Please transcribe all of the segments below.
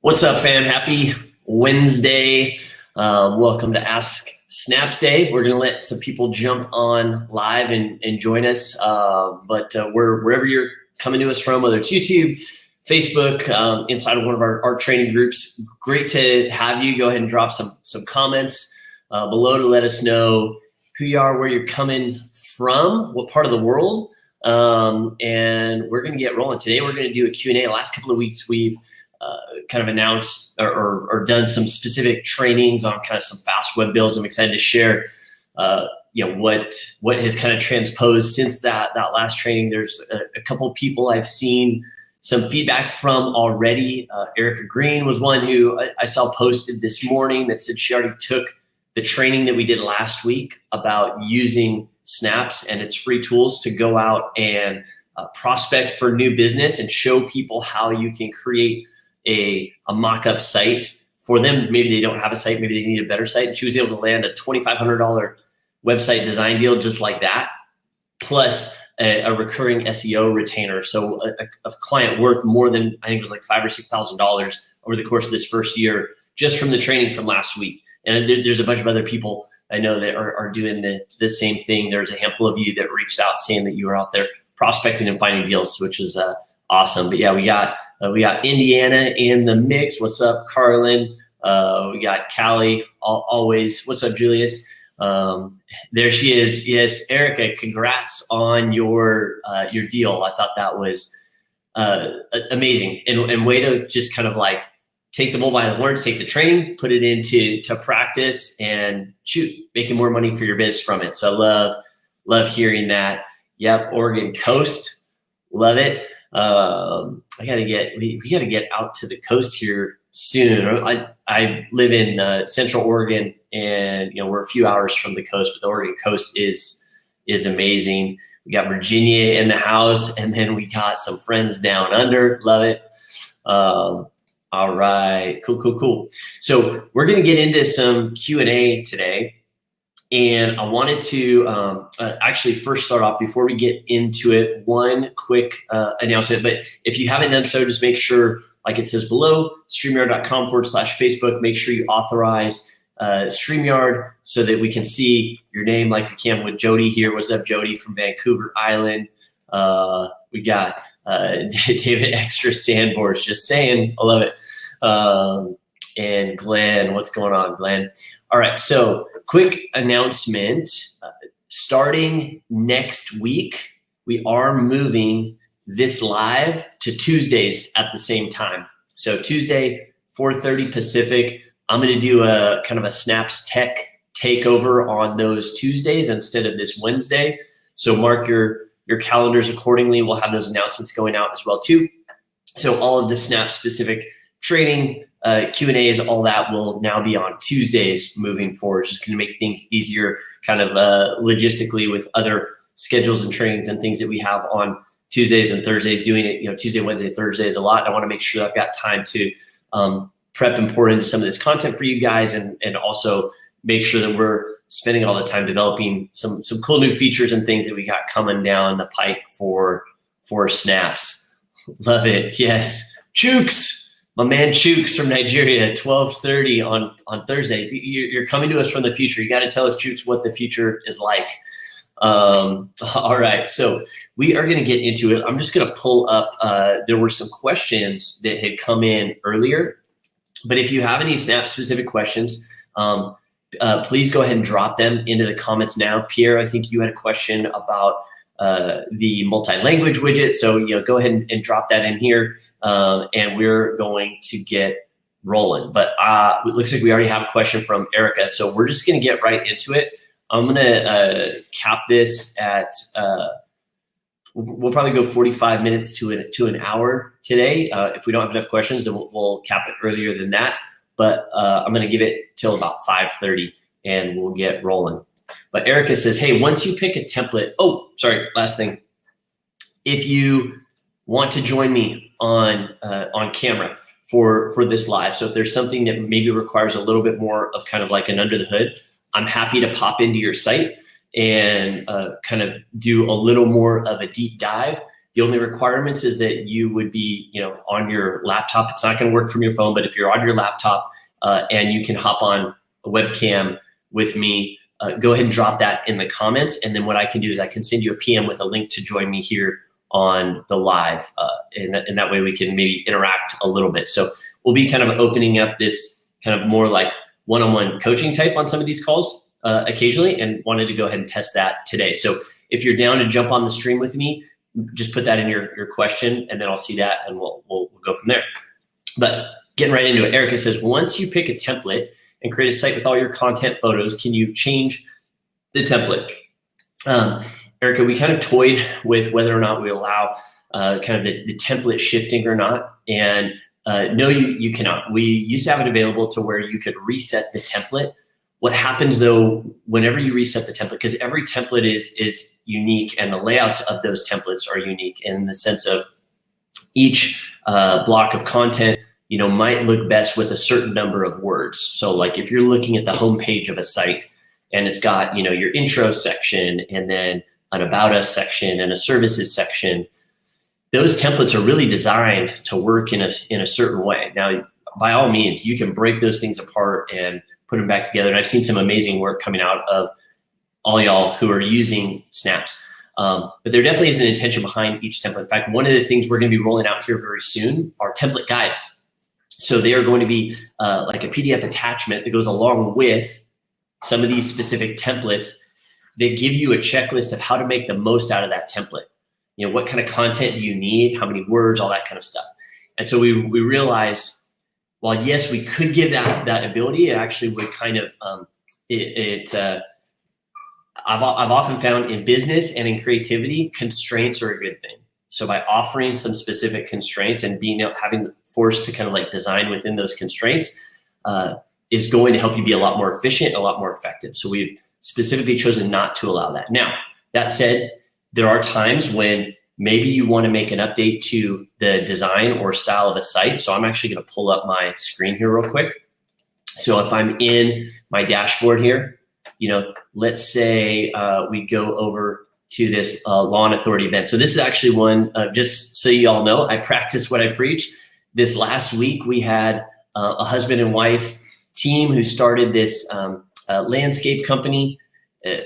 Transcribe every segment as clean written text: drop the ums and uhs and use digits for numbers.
What's up, fam? Happy Wednesday. Welcome to Ask Snaps Day. We're going to let some people jump on live and join us. But wherever you're coming to us from, whether it's YouTube, Facebook, inside of one of our training groups, great to have you. Go ahead and drop some comments below to let us know who you are, where you're coming from, what part of the world. And we're going to get rolling. Today, we're going to do a Q&A. The last couple of weeks, we've kind of announced or done some specific trainings on kind of some fast web builds. I'm excited to share, what has kind of transposed since that last training. There's a couple of people I've seen some feedback from already. Erica Green was one who I saw posted this morning that said she already took the training that we did last week about using Snaps and its free tools to go out and prospect for new business and show people how you can create a mock-up site for them. Maybe they don't have a site, maybe they need a better site. And she was able to land a $2,500 website design deal just like that, plus a recurring SEO retainer. So a client worth more than, I think it was like $5,000 or $6,000 over the course of this first year, just from the training from last week. And there's a bunch of other people I know that are doing the same thing. There's a handful of you that reached out saying that you were out there prospecting and finding deals, which is awesome. But yeah, we got Indiana in the mix. What's up, Carlin? We got Callie always. What's up, Julius? There she is. Yes, Erica, congrats on your deal. I thought that was amazing and way to just kind of like take the bull by the horns, take the training, put it into practice, and shoot, making more money for your biz from it. So I love hearing that. Yep, Oregon coast, love it. We gotta get out to the coast here soon. I live in Central Oregon, and we're a few hours from the coast, but the Oregon coast is amazing. We got Virginia in the house, and then we got some friends down under. Love it. All right, cool. So we're gonna get into some Q&A today. And I wanted to actually first start off, before we get into it, one quick announcement. But if you haven't done so, just make sure, like it says below, StreamYard.com/Facebook, make sure you authorize StreamYard so that we can see your name like we can with Jody here. What's up, Jody from Vancouver Island? We got David Extra Sandboards, just saying, I love it. And Glenn, what's going on, Glenn? All right, so quick announcement. Starting next week, we are moving this live to Tuesdays at the same time. So Tuesday, 4:30 Pacific, I'm gonna do a kind of a Snaps Tech takeover on those Tuesdays instead of this Wednesday. So mark your calendars accordingly. We'll have those announcements going out as well too. So all of the Snap specific training, Q&As, all that will now be on Tuesdays moving forward. Just going to make things easier kind of logistically with other schedules and trainings and things that we have on Tuesdays and Thursdays. Doing it, Tuesday, Wednesday, Thursday is a lot. I want to make sure I've got time to prep and pour into some of this content for you guys, and also make sure that we're spending all the time developing some cool new features and things that we got coming down the pike for Snaps. Love it. Yes. Chooks. My man Chooks from Nigeria, 12:30 on Thursday. You're coming to us from the future. You got to tell us, Chooks, what the future is like. All right, so we are going to get into it. I'm just going to pull up. There were some questions that had come in earlier, but if you have any Snap-specific questions, please go ahead and drop them into the comments now. Pierre, I think you had a question about the multi-language widget. So go ahead and drop that in here, and we're going to get rolling. But it looks like we already have a question from Erica, so we're just going to get right into it. I'm going to cap this at we'll probably go 45 minutes to an hour today. If we don't have enough questions, then we'll cap it earlier than that. But I'm going to give it till about 5:30, and we'll get rolling. But Erica says, hey, once you pick a template, last thing. If you want to join me on camera for this live, so if there's something that maybe requires a little bit more of kind of like an under the hood, I'm happy to pop into your site and kind of do a little more of a deep dive. The only requirements is that you would be, on your laptop. It's not going to work from your phone, but if you're on your laptop and you can hop on a webcam with me, go ahead and drop that in the comments. And then what I can do is I can send you a PM with a link to join me here on the live. And that way we can maybe interact a little bit. So we'll be kind of opening up this kind of more like one-on-one coaching type on some of these calls occasionally, and wanted to go ahead and test that today. So if you're down to jump on the stream with me, just put that in your question, and then I'll see that, and we'll go from there. But getting right into it, Erica says, once you pick a template and create a site with all your content photos, can you change the template? Erica, we kind of toyed with whether or not we allow kind of the template shifting or not. And no, you cannot. We used to have it available to where you could reset the template. What happens though, whenever you reset the template, because every template is unique, and the layouts of those templates are unique in the sense of each block of content, might look best with a certain number of words. So like if you're looking at the homepage of a site and it's got, your intro section and then an about us section and a services section, those templates are really designed to work in a certain way. Now, by all means, you can break those things apart and put them back together. And I've seen some amazing work coming out of all y'all who are using snaps. But there definitely is an intention behind each template. In fact, one of the things we're going to be rolling out here very soon are template guides. So they are going to be like a PDF attachment that goes along with some of these specific templates that give you a checklist of how to make the most out of that template. What kind of content do you need? How many words? All that kind of stuff. And so we realized, while yes, we could give that ability, it actually would kind of I've often found in business and in creativity, constraints are a good thing. So by offering some specific constraints and having forced to kind of like design within those constraints is going to help you be a lot more efficient, a lot more effective. So we've specifically chosen not to allow that. Now, that said, there are times when maybe you want to make an update to the design or style of a site. So I'm actually going to pull up my screen here real quick. So if I'm in my dashboard here, let's say we go over to this lawn authority event. So this is actually one, just so you all know, I practice what I preach. This last week, we had a husband and wife team who started this landscape company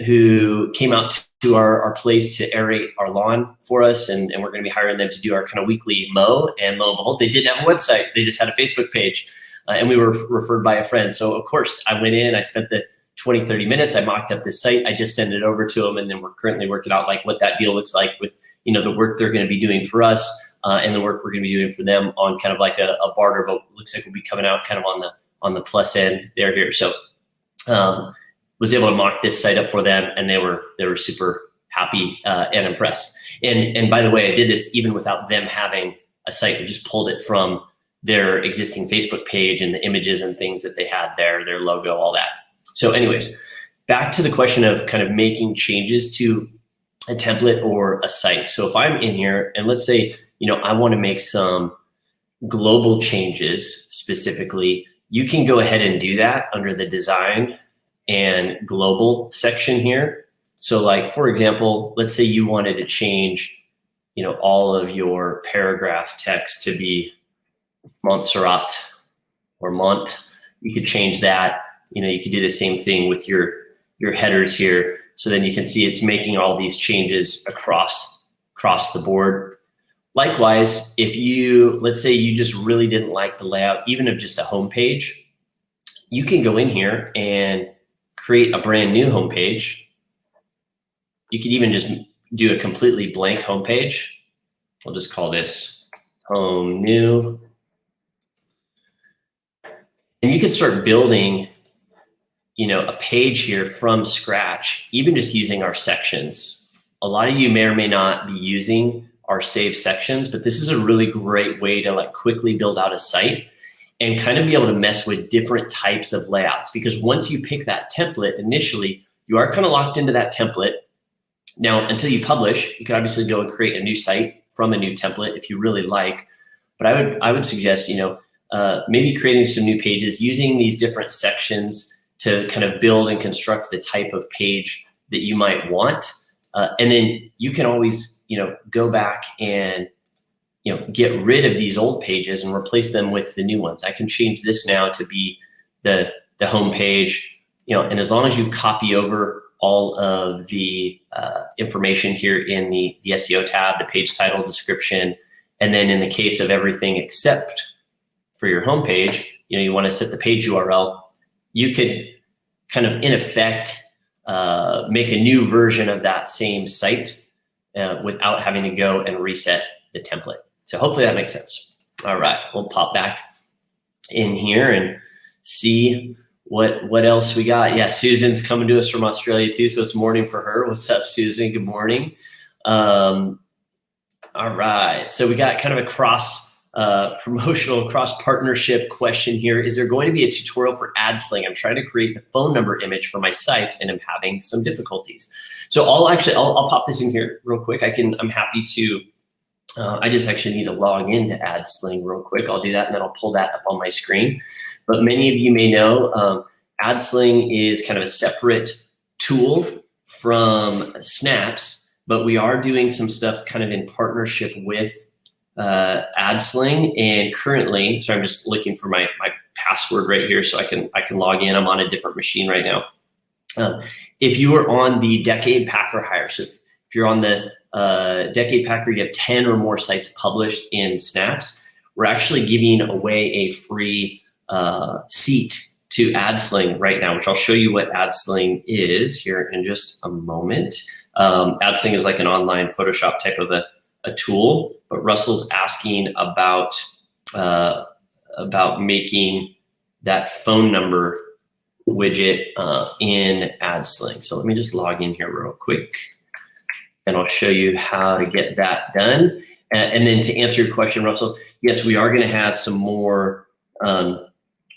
who came out to our place to aerate our lawn for us. And we're going to be hiring them to do our kind of weekly mow. And lo and behold, they didn't have a website. They just had a Facebook page. And we were referred by a friend. So of course, I went in, I spent the 20, 30 minutes. I mocked up this site. I just sent it over to them. And then we're currently working out like what that deal looks like with, the work they're going to be doing for us and the work we're going to be doing for them on kind of like a barter, but looks like we'll be coming out kind of on the plus end there here. So was able to mock this site up for them, and they were super happy and impressed. And by the way, I did this even without them having a site. We just pulled it from their existing Facebook page and the images and things that they had there, their logo, all that. So anyways, back to the question of kind of making changes to a template or a site. So if I'm in here and let's say, I want to make some global changes specifically, you can go ahead and do that under the design and global section here. So like, for example, let's say you wanted to change, all of your paragraph text to be Montserrat or Mont. You could change that. You could do the same thing with your headers here. So then you can see it's making all these changes across the board. Likewise, if let's say you just really didn't like the layout, even of just a home page, you can go in here and create a brand new homepage. You could even just do a completely blank homepage. We'll just call this home new. And you can start building, a page here from scratch, even just using our sections. A lot of you may or may not be using our save sections, but this is a really great way to like quickly build out a site and kind of be able to mess with different types of layouts. Because once you pick that template initially, you are kind of locked into that template. Now, until you publish, you can obviously go and create a new site from a new template if you really like. But I would suggest, maybe creating some new pages, using these different sections to kind of build and construct the type of page that you might want. And then you can always, go back and, get rid of these old pages and replace them with the new ones. I can change this now to be the home page, and as long as you copy over all of the information here in the SEO tab, the page title, description, and then in the case of everything except for your homepage, you want to set the page URL, you could kind of in effect make a new version of that same site without having to go and reset the template. So hopefully that makes sense. All right, we'll pop back in here and see what else we got. Yeah, Susan's coming to us from Australia too, so it's morning for her. What's up, Susan? Good morning. All right, so we got kind of a promotional cross partnership question here. Is there going to be a tutorial for Ad Sling? I'm trying to create the phone number image for my sites and I'm having some difficulties. So I'll pop this in here real quick. I'm happy to. I just actually need to log into Ad Sling real quick. I'll do that and then I'll pull that up on my screen. But many of you may know Ad Sling is kind of a separate tool from Snaps, but we are doing some stuff kind of in partnership with Ad Sling. And currently, so I'm just looking for my password right here so I can log in. I'm on a different machine right now. If you are on the Decade Packer Hire, so if you're on the Decade Packer, you have 10 or more sites published in Snaps, we're actually giving away a free seat to Ad Sling right now, which I'll show you what Ad Sling is here in just a moment. Ad Sling is like an online Photoshop type of a tool, but Russell's asking about making that phone number widget in Ad Sling. So let me just log in here real quick and I'll show you how to get that done. And then to answer your question, Russell, yes, we are going to have some more.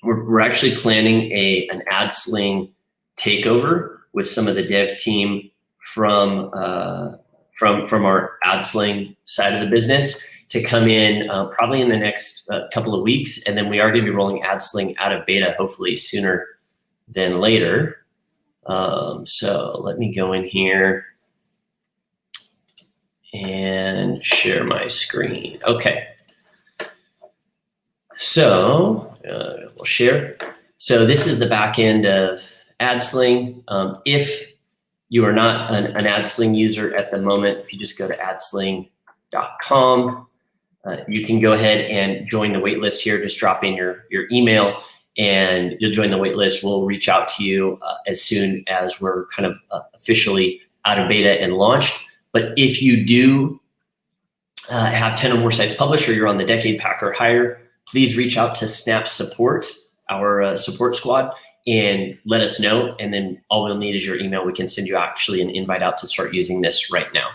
We're actually planning an Ad Sling takeover with some of the dev team from our Ad Sling side of the business to come in probably in the next couple of weeks. And then we are going to be rolling Ad Sling out of beta, hopefully sooner than later. So let me go in here and share my screen. Okay. So we'll share. So this is the back end of Ad Sling. If you are not an Ad Sling user at the moment, if you just go to adsling.com, you can go ahead and join the waitlist here. Just drop in your email and you'll join the waitlist. We'll reach out to you as soon as we're kind of officially out of beta and launched. But if you do have 10 or more sites published or you're on the Decade Packer Hire, please reach out to Snap Support, our support squad, and let us know. And then all we'll need is your email. We can send you actually an invite out to start using this right now.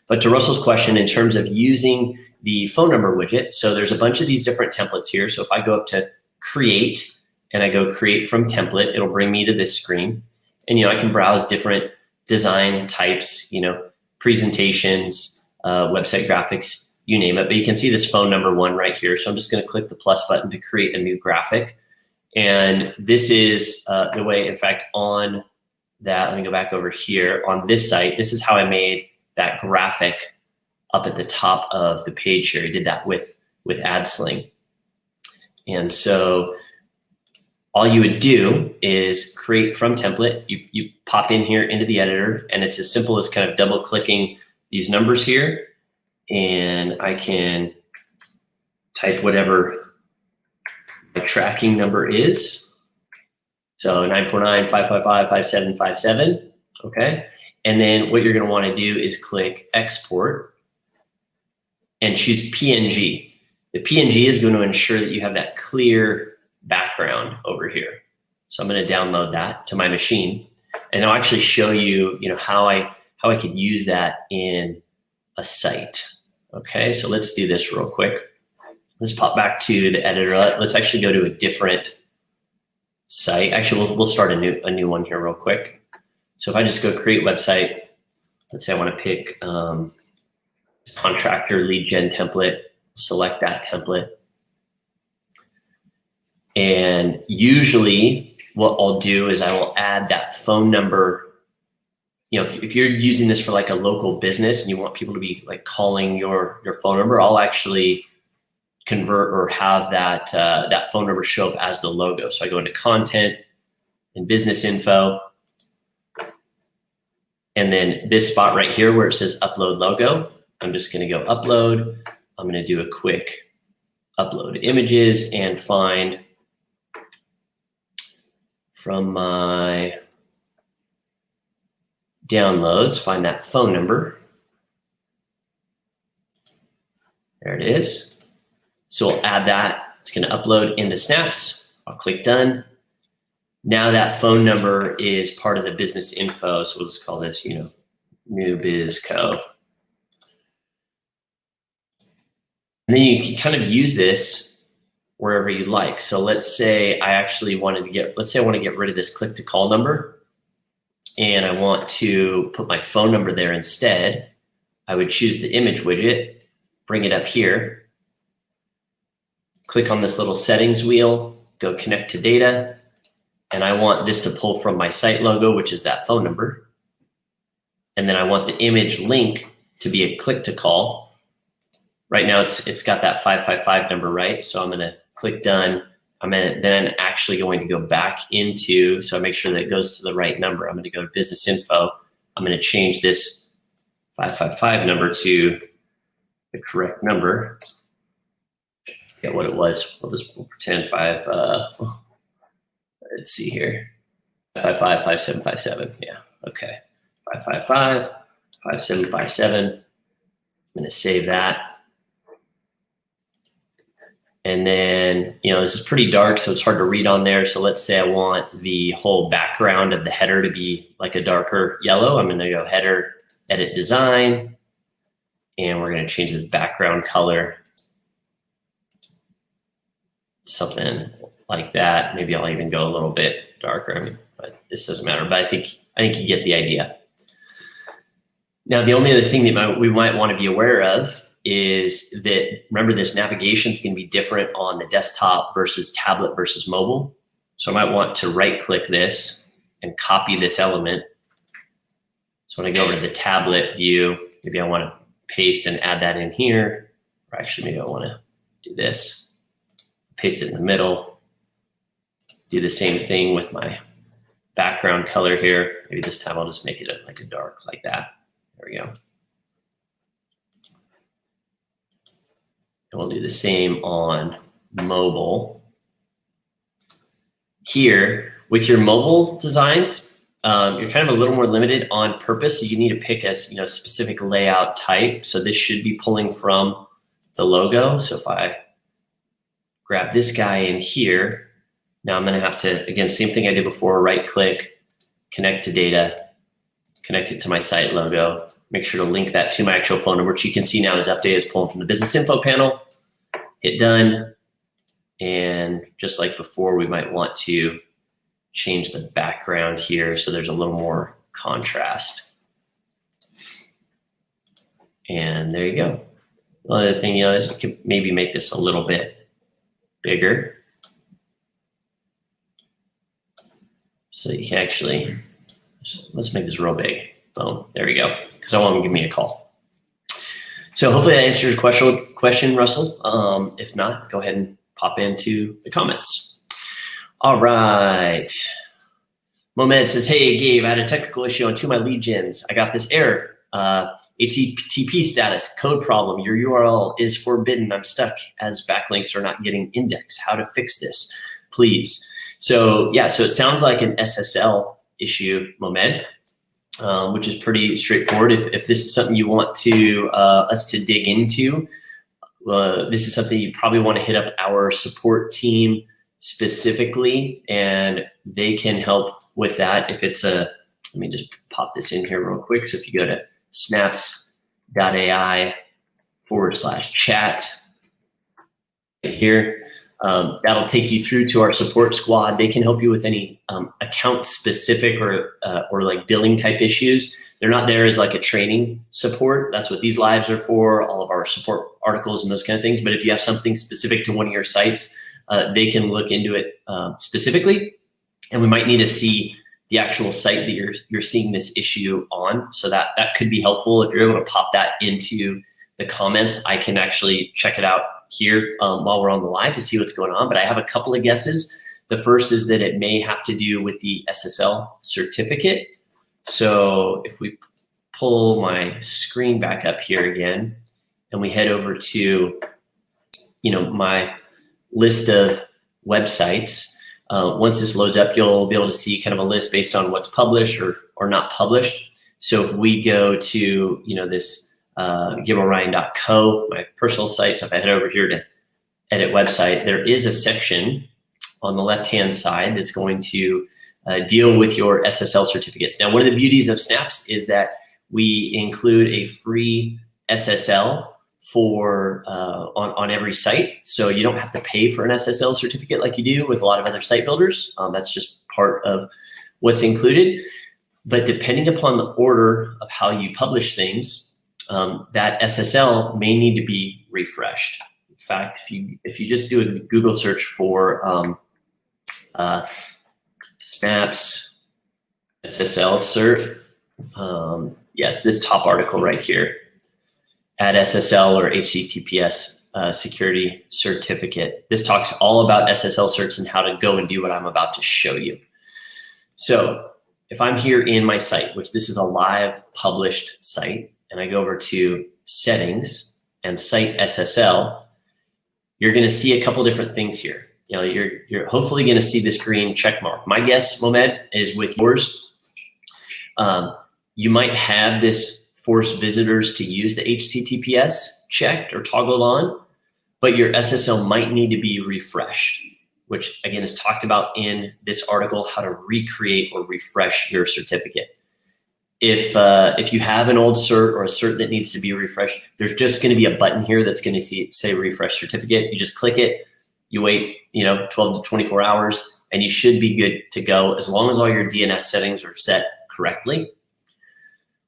But to Russell's question, in terms of using the phone number widget, so there's a bunch of these different templates here. So if I go up to create and I go create from template, it'll bring me to this screen. And, I can browse different design types, presentations, website graphics, you name it. But you can see this phone number one right here. So I'm just going to click the plus button to create a new graphic. And this is the way, in fact, on that, let me go back over here on this site. This is how I made that graphic up at the top of the page here. I did that with Ad Sling. And so all you would do is create from template. You pop in here into the editor, and it's as simple as kind of double clicking these numbers here. And I can type whatever my tracking number is. So 949-555-5757, okay? And then what you're gonna wanna do is click export and choose PNG. The PNG is gonna ensure that you have that clear background over here. So I'm gonna download that to my machine, and I'll actually show you, how I could use that in a site. Okay, so let's do this real quick. Let's pop back to the editor. Let's actually go to a different site. Actually, we'll start a new one here real quick. So if I just go create website, let's say I want to pick contractor lead gen template, select that template. And usually what I'll do is I will add that phone number, if you're using this for like a local business and you want people to be like calling your phone number, I'll actually convert or have that phone number show up as the logo. So I go into content and business info, and then this spot right here where it says upload logo, I'm just going to go upload. I'm going to do a quick upload images and find from my downloads, find that phone number. There it is. So we'll add that. It's going to upload into Snaps. I'll click done. Now that phone number is part of the business info. So we'll just call this, New Biz Co. And then you can kind of use this wherever you like. So let's say I actually wanted to get rid of this click to call number, and I want to put my phone number there instead. I would choose the image widget, bring it up here, click on this little settings wheel, go connect to data, and I want this to pull from my site logo, which is that phone number. And then I want the image link to be a click to call. Right now it's got that 555 number, right? So I'm gonna click done. I'm then actually going to go back into, so I make sure that it goes to the right number. I'm gonna go to business info. I'm gonna change this 555 number to the correct number. Forget what it was. We'll pretend let's see here. 555 5757. Yeah, okay. 555 5757. I'm gonna save that. And then, this is pretty dark, so it's hard to read on there. So let's say I want the whole background of the header to be like a darker yellow. I'm gonna go header, edit design, and we're gonna change this background color, something like that. Maybe I'll even go a little bit darker. But this doesn't matter, but I think you get the idea. Now, the only other thing that we might wanna be aware of is that, remember, this navigation is going to be different on the desktop versus tablet versus mobile. So I might want to right click this and copy this element. So when I go over to the tablet view, maybe I want to paste and add that in here, or actually maybe I want to do this, paste it in the middle, do the same thing with my background color here. Maybe this time I'll just make it like a dark like that. There we go. We'll do the same on mobile. Here, with your mobile designs, you're kind of a little more limited on purpose. So you need to pick a specific layout type. So this should be pulling from the logo. So if I grab this guy in here, now I'm going to have to, again, same thing I did before, right click, connect to data, connect it to my site logo. Make sure to link that to my actual phone number, which you can see now is updated. It's pulling from the business info panel. Hit done. And just like before, we might want to change the background here so there's a little more contrast. And there you go. One other thing, is you can maybe make this a little bit bigger. So you can actually, let's make this real big. Boom, there we go. Because I want them to give me a call. So hopefully that answers your question, Russell. If not, go ahead and pop into the comments. All right. Moment says, hey, Gabe, I had a technical issue on two of my lead gens. I got this error. HTTP status, code problem. Your URL is forbidden. I'm stuck as backlinks are not getting indexed. How to fix this, please? So yeah, so it sounds like an SSL issue, Moment. Which is pretty straightforward. If this is something you want to us to dig into, this is something you probably want to hit up our support team specifically, and they can help with that. If it's let me just pop this in here real quick. So if you go to snaps.ai/chat here, that'll take you through to our support squad. They can help you with any account specific or like billing type issues. They're not there as like a training support. That's what these lives are for, all of our support articles and those kind of things. But if you have something specific to one of your sites, they can look into it specifically. And we might need to see the actual site that you're seeing this issue on. So that could be helpful. If you're able to pop that into the comments, I can actually check it out here while we're on the live to see what's going on. But I have a couple of guesses. The first is that it may have to do with the SSL certificate. So if we pull my screen back up here again, and we head over to, my list of websites. Once this loads up, you'll be able to see kind of a list based on what's published or not published. So if we go to, this GabrielRyan.co, my personal site. So if I head over here to edit website, there is a section on the left-hand side that's going to deal with your SSL certificates. Now, one of the beauties of Snaps is that we include a free SSL for on every site. So you don't have to pay for an SSL certificate like you do with a lot of other site builders. That's just part of what's included. But depending upon the order of how you publish things, that SSL may need to be refreshed. In fact, if you just do a Google search for Snaps SSL cert, it's this top article right here, Ad SSL or HTTPS security certificate. This talks all about SSL certs and how to go and do what I'm about to show you. So if I'm here in my site, which this is a live published site, and I go over to settings and site SSL, you're going to see a couple different things here. You're hopefully going to see this green check mark. My guess, Mohamed, is with yours, you might have this force visitors to use the HTTPS checked or toggled on, but your SSL might need to be refreshed, which again is talked about in this article, how to recreate or refresh your certificate. If you have an old cert or a cert that needs to be refreshed, there's just going to be a button here that's going to say refresh certificate. You just click it, you wait 12 to 24 hours, and you should be good to go as long as all your DNS settings are set correctly.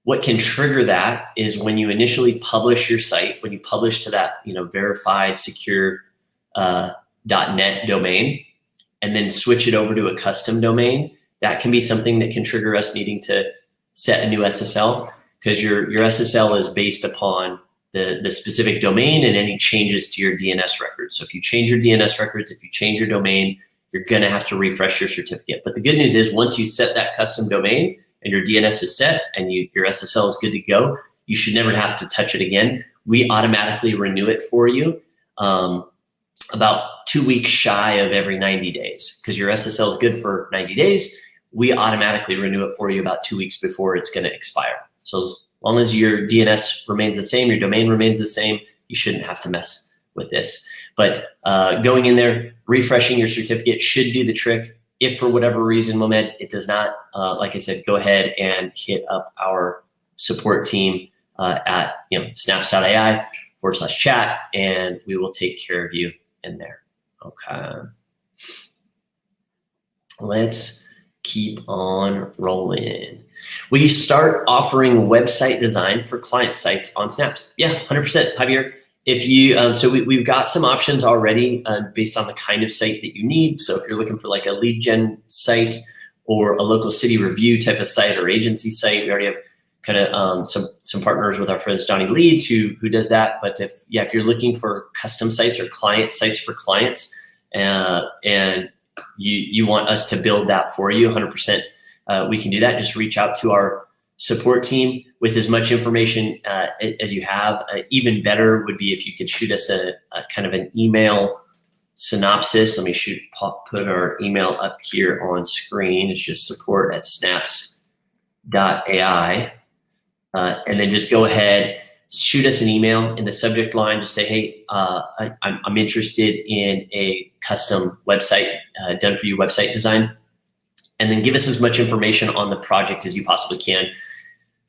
What can trigger that is when you initially publish your site, when you publish to that verified secure .net domain, and then switch it over to a custom domain, that can be something that can trigger us needing to set a new SSL, because your SSL is based upon the specific domain and any changes to your DNS records. So if you change your DNS records, if you change your domain, you're gonna have to refresh your certificate. But the good news is once you set that custom domain and your DNS is set and your SSL is good to go, you should never have to touch it again. We automatically renew it for you about 2 weeks shy of every 90 days, because your SSL is good for 90 days. We automatically renew it for you about 2 weeks before it's going to expire. So as long as your DNS remains the same, your domain remains the same, you shouldn't have to mess with this. But going in there, refreshing your certificate should do the trick. If for whatever reason, Mohamed, it does not, like I said, go ahead and hit up our support team at snaps.ai/chat, and we will take care of you in there. Okay. Let's keep on rolling. Will you start offering website design for client sites on Snaps? Yeah, 100%, Javier. If you, so we've got some options already based on the kind of site that you need. So if you're looking for like a lead gen site or a local city review type of site or agency site, we already have kind of some partners with our friends Johnny Leeds who does that. But if you're looking for custom sites or client sites for clients, and you want us to build that for you, 100%, we can do that. Just reach out to our support team with as much information as you have. Even better would be if you could shoot us a kind of an email synopsis. Let me put our email up here on screen. It's just support@snaps.ai. And then just go ahead, shoot us an email in the subject line. Just say, hey, I'm interested in a custom website, done for you website design. And then give us as much information on the project as you possibly can.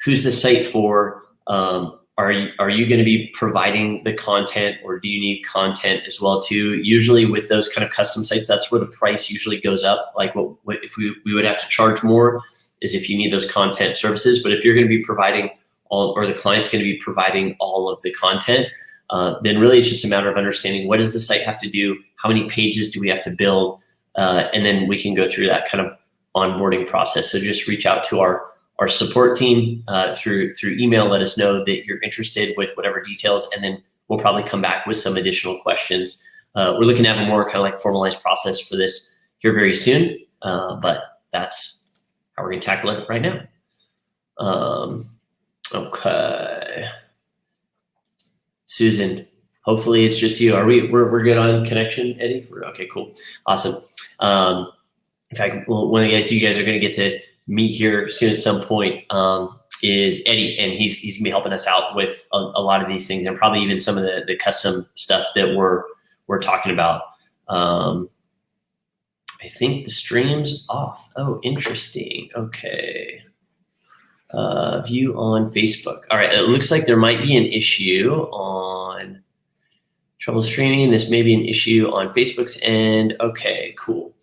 Who's the site for? Are you going to be providing the content, or do you need content as well too? Usually with those kind of custom sites, that's where the price usually goes up. Like what if we would have to charge more is if you need those content services. But if you're going to be providing all, or the client's going to be providing all of the content, then really it's just a matter of understanding what does the site have to do, how many pages do we have to build, and then we can go through that kind of onboarding process. So just reach out to our support team through email. Let us know that you're interested with whatever details, and then we'll probably come back with some additional questions. We're looking to have a more kind of like formalized process for this here very soon, but that's how we're gonna tackle it right now. Okay, Susan, hopefully it's just you. We're good on connection, Eddie? Okay, cool, awesome. In fact, one of the guys you guys are gonna get to meet here soon at some point is Eddie, and he's gonna be helping us out with a lot of these things, and probably even some of the custom stuff that we're talking about. I think the stream's off. Oh, interesting. Okay. View on Facebook. All right, it looks like there might be an issue on trouble streaming. This may be an issue on Facebook's end. Okay, cool.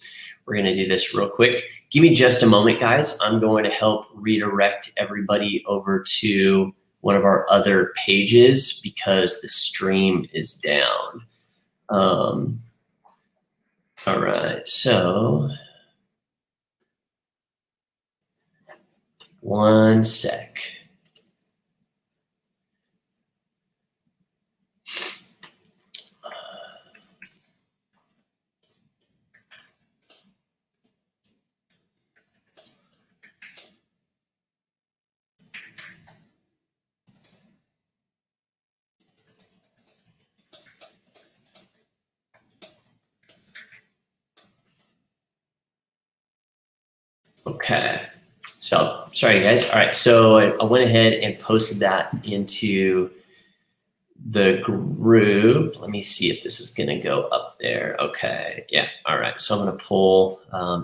We're gonna do this real quick. Give me just a moment, guys. I'm going to help redirect everybody over to one of our other pages because the stream is down. All right, so one sec. Okay, so sorry guys. All right, so I went ahead and posted that into the group. Let me see if this is gonna go up there. Okay, yeah, all right. So I'm gonna pull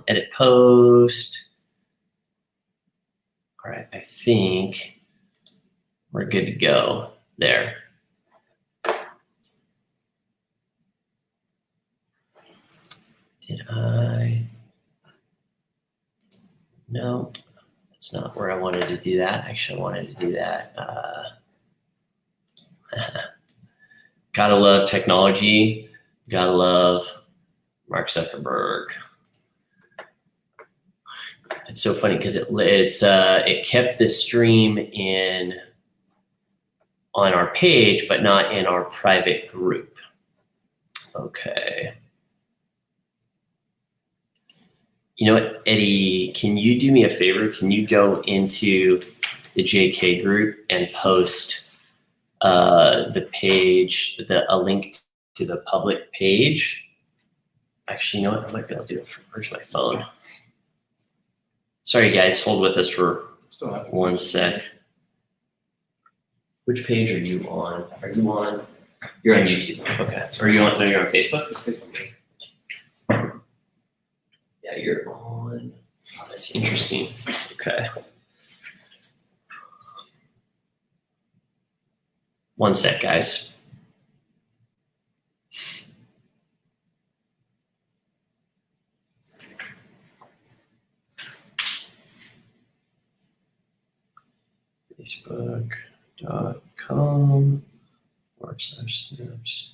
edit post. All right, I think we're good to go there. Did I? No, that's not where I wanted to do that. Actually, I wanted to do that. Gotta love technology. Gotta love Mark Zuckerberg. It's so funny because it kept the stream on our page, but not in our private group. Okay. You know what, Eddie, can you do me a favor? Can you go into the JK group and post the page, a link to the public page? Actually, you know what, I might be able to do it where's my phone? Sorry guys, hold with us for 1 sec. Which page are you on? You're on YouTube, okay. Are you on, no, you're on Facebook? Yeah, you're on, oh, that's interesting, okay. 1 sec, guys. Facebook.com/snaps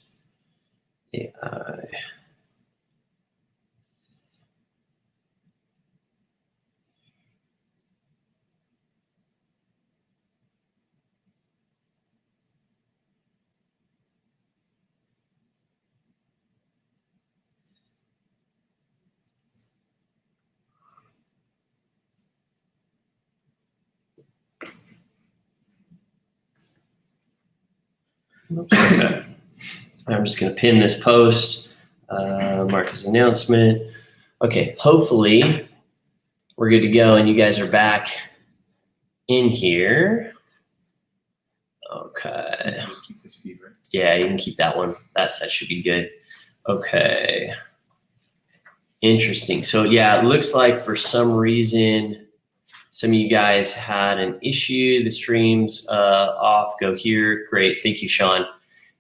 AI. Okay. I'm just going to pin this post, mark as announcement. Okay, hopefully we're good to go and you guys are back in here. Okay. Just keep this feed, right? Yeah, you can keep that one. That should be good. Okay. Interesting. So yeah, it looks like for some reason some of you guys had an issue. The stream's off. Go here. Great. Thank you, Sean.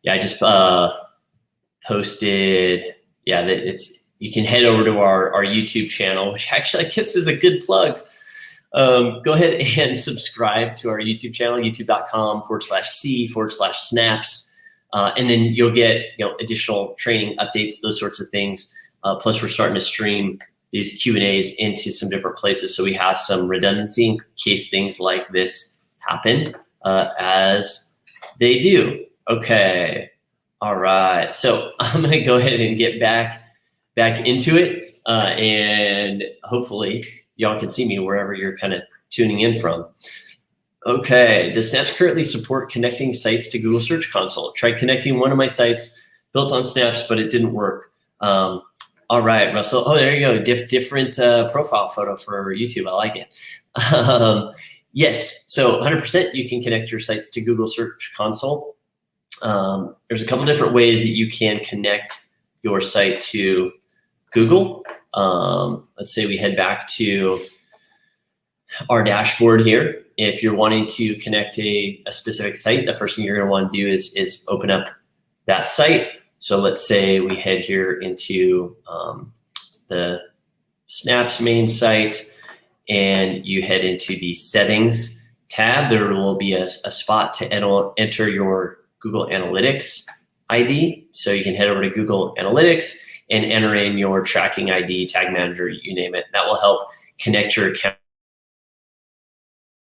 Yeah, I just posted. Yeah, that you can head over to our YouTube channel, which actually I guess is a good plug. Go ahead and subscribe to our YouTube channel, youtube.com/c/snaps, and then you'll get additional training updates, those sorts of things. Plus, we're starting to stream these Q&As into some different places so we have some redundancy in case things like this happen as they do. Okay, all right. So I'm gonna go ahead and get back into it, and hopefully y'all can see me wherever you're kind of tuning in from. Okay, does Snaps currently support connecting sites to Google Search Console? Tried connecting one of my sites built on Snaps, but it didn't work. All right, Russell. Oh, there you go. Different profile photo for YouTube. I like it. Yes, so 100% you can connect your sites to Google Search Console. There's a couple different ways that you can connect your site to Google. Let's say we head back to our dashboard here. If you're wanting to connect a specific site, the first thing you're going to want to do is open up that site. So let's say we head here into the Snaps main site, and you head into the settings tab. There will be a spot to enter your Google Analytics ID. So you can head over to Google Analytics and enter in your tracking ID, tag manager, you name it. That will help connect your account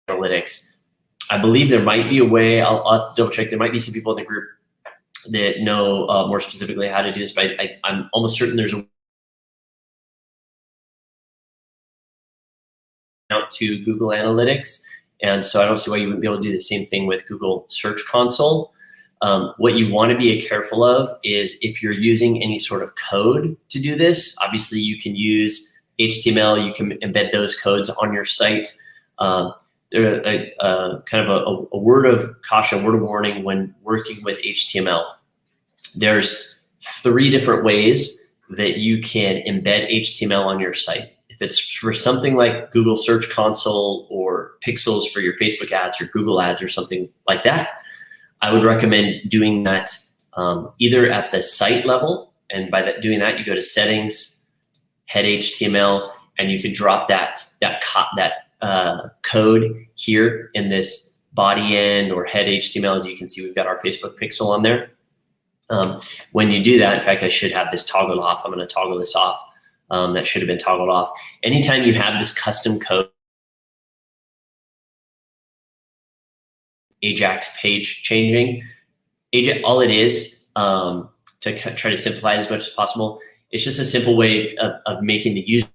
analytics. I believe there might be a way, I'll have to double check. There might be some people in the group that know more specifically how to do this, but I'm almost certain there's a out to Google Analytics. And so I don't see why you wouldn't be able to do the same thing with Google Search Console. What you want to be careful of is if you're using any sort of code to do this. Obviously you can use HTML, you can embed those codes on your site. They're kind of a word of caution, word of warning when working with HTML. There's 3 different ways that you can embed HTML on your site. If it's for something like Google Search Console or pixels for your Facebook ads or Google ads or something like that, I would recommend doing that either at the site level, and by doing that, you go to settings, head HTML, and you can drop that code here in this body end or head HTML. As you can see, we've got our Facebook pixel on there. When you do that, in fact, I should have this toggled off. I'm going to toggle this off. That should have been toggled off. Anytime you have this custom code, Ajax page changing, all it is, to try to simplify it as much as possible, it's just a simple way of making the user.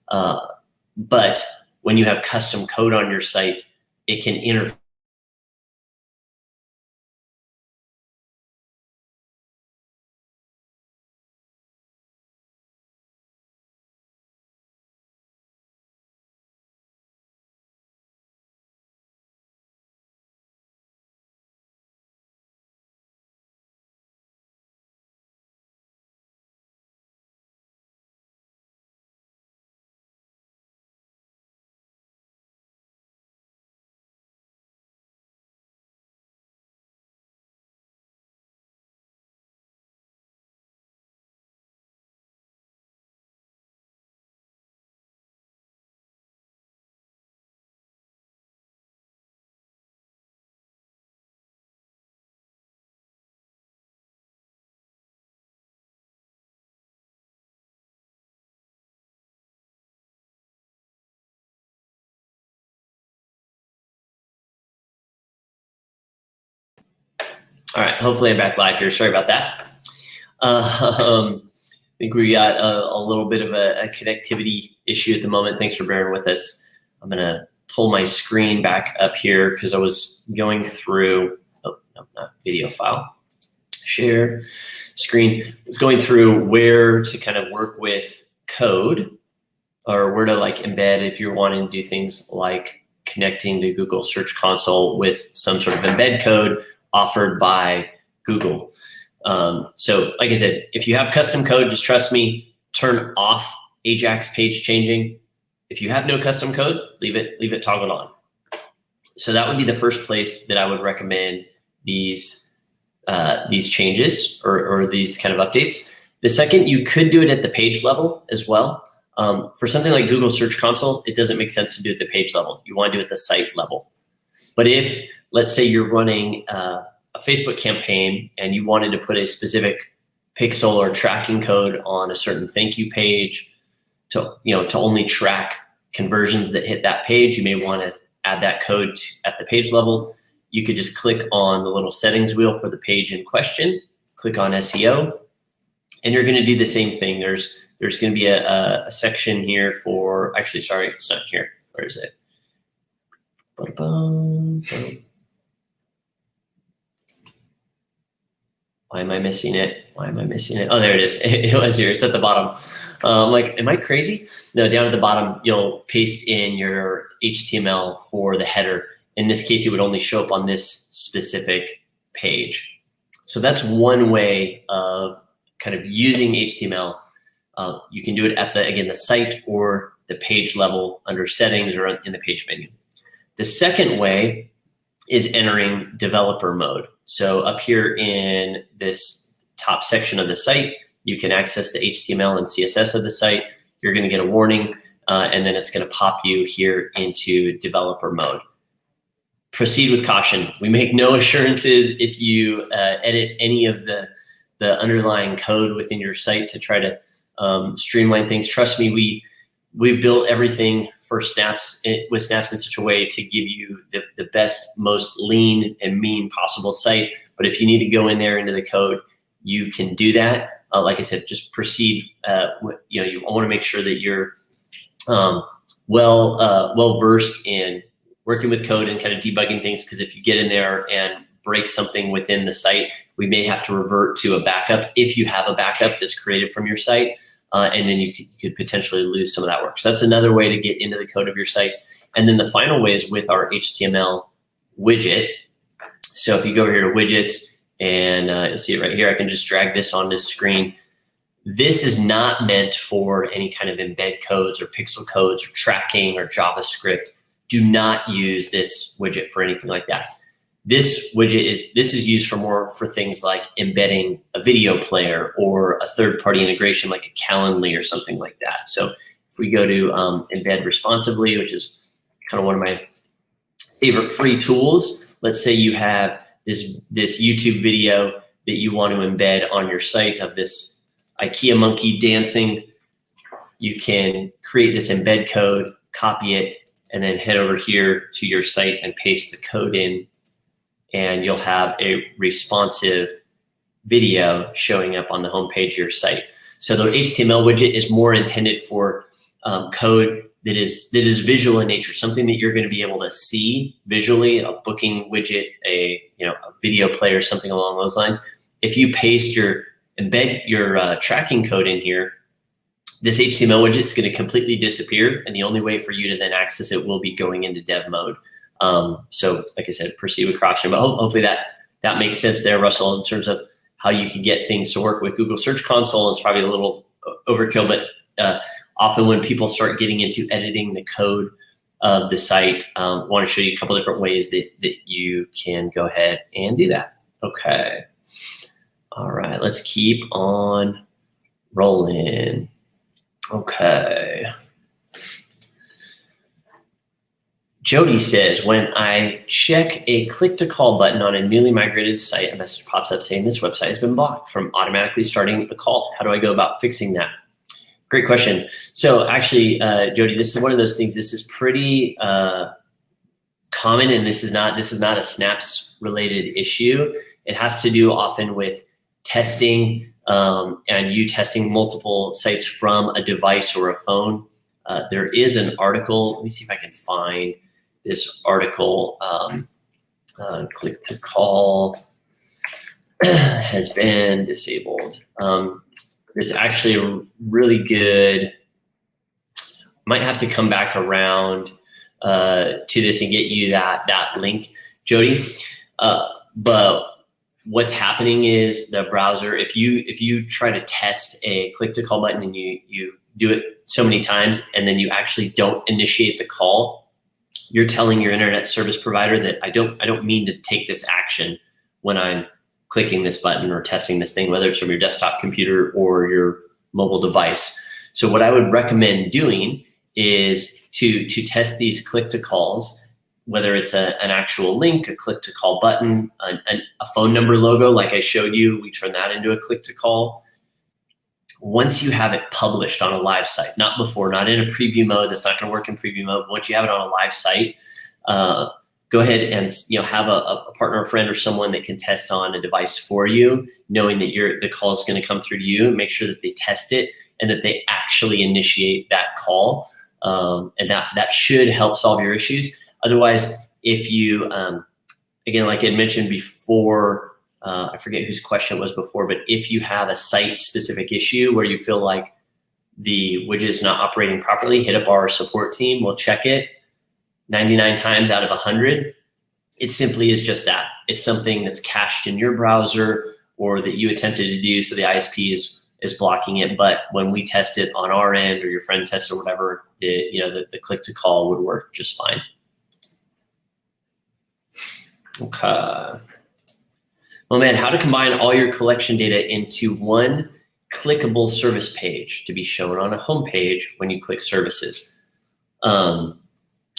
But when you have custom code on your site, it can interfere. All right, hopefully I'm back live here. Sorry about that. I think we got a little bit of a connectivity issue at the moment. Thanks for bearing with us. I'm gonna pull my screen back up here because I was going through, oh, no, not video file, share screen. I was going through where to kind of work with code, or where to like embed if you're wanting to do things like connecting to Google Search Console with some sort of embed code offered by Google. So like I said, if you have custom code, just trust me, turn off Ajax page changing. If you have no custom code, leave it toggled on. So that would be the first place that I would recommend these changes or these kind of updates. The second, you could do it at the page level as well. For something like Google Search Console, it doesn't make sense to do it at the page level. You want to do it at the site level. But if, let's say you're running a Facebook campaign and you wanted to put a specific pixel or tracking code on a certain thank you page to only track conversions that hit that page. You may want to add that code at the page level. You could just click on the little settings wheel for the page in question, click on SEO, and you're going to do the same thing. There's going to be a section here for, actually, sorry, it's not here. Where is it? Why am I missing it? Why am I missing it? Oh, there it is. It was here. It's at the bottom. Like, am I crazy? No, down at the bottom, you'll paste in your HTML for the header. In this case, it would only show up on this specific page. So that's one way of kind of using HTML. You can do it at the site or the page level under settings or in the page menu. The second way is entering developer mode. So up here in this top section of the site, you can access the HTML and CSS of the site. You're going to get a warning, and then it's going to pop you here into developer mode. Proceed with caution. We make no assurances if you edit any of the underlying code within your site to try to streamline things. Trust me, we've built everything for Snaps with Snaps in such a way to give you the best, most lean and mean possible site. But if you need to go in there into the code, you can do that. Like I said, just proceed. You want to make sure that you're well versed in working with code and kind of debugging things, because if you get in there and break something within the site, we may have to revert to a backup if you have a backup that's created from your site. And then you could potentially lose some of that work. So that's another way to get into the code of your site. And then the final way is with our HTML widget. So if you go over here to widgets, and you'll see it right here, I can just drag this on this screen. This is not meant for any kind of embed codes or pixel codes or tracking or JavaScript. Do not use this widget for anything like that. This widget is used for things like embedding a video player or a third-party integration like a Calendly or something like that. So if we go to embed responsibly, which is kind of one of my favorite free tools, let's say you have this YouTube video that you want to embed on your site of this IKEA monkey dancing. You can create this embed code, copy it, and then head over here to your site and paste the code in, and you'll have a responsive video showing up on the homepage of your site. So the HTML widget is more intended for code that is visual in nature, something that you're going to be able to see visually, a booking widget, a video player, something along those lines. If you paste embed your tracking code in here, this HTML widget is going to completely disappear, and the only way for you to then access it will be going into dev mode. So like I said, proceed with caution, but hopefully that makes sense there, Russell, in terms of how you can get things to work with Google Search Console. It's probably a little overkill, but often when people start getting into editing the code of the site, want to show you a couple different ways that you can go ahead and do that. Okay. All right, let's keep on rolling. Okay. Jody says, when I check a click to call button on a newly migrated site, a message pops up saying this website has been blocked from automatically starting the call. How do I go about fixing that? Great question. So actually, Jody, this is one of those things. This is pretty common, and this is not a Snaps related issue. It has to do often with testing and you testing multiple sites from a device or a phone. There is an article. Let me see if I can find this article. Click to call has been disabled. It's actually really good. Might have to come back around to this and get you that link, Jody. But what's happening is the browser, if you try to test a click to call button and you do it so many times and then you actually don't initiate the call, you're telling your internet service provider that I don't mean to take this action when I'm clicking this button or testing this thing, whether it's from your desktop computer or your mobile device. So what I would recommend doing is to test these click to calls, whether it's an actual link, a click to call button, a phone number logo like I showed you, we turn that into a click to call. once you have it published on a live site, not before, not in a preview mode, that's not gonna work in preview mode, but once you have it on a live site, go ahead and have a partner, a friend, or someone that can test on a device for you, knowing that the call is gonna come through to you, and make sure that they test it and that they actually initiate that call. And that should help solve your issues. Otherwise, if you, again, like I mentioned before, I forget whose question it was before, but if you have a site-specific issue where you feel like the widget is not operating properly, hit up our support team. We'll check it 99 times out of 100. It simply is just that. It's something that's cached in your browser or that you attempted to do, so the ISP is blocking it. But when we test it on our end, or your friend tests or whatever, the click to call would work just fine. Okay. Oh man, how to combine all your collection data into one clickable service page to be shown on a home page when you click services. Let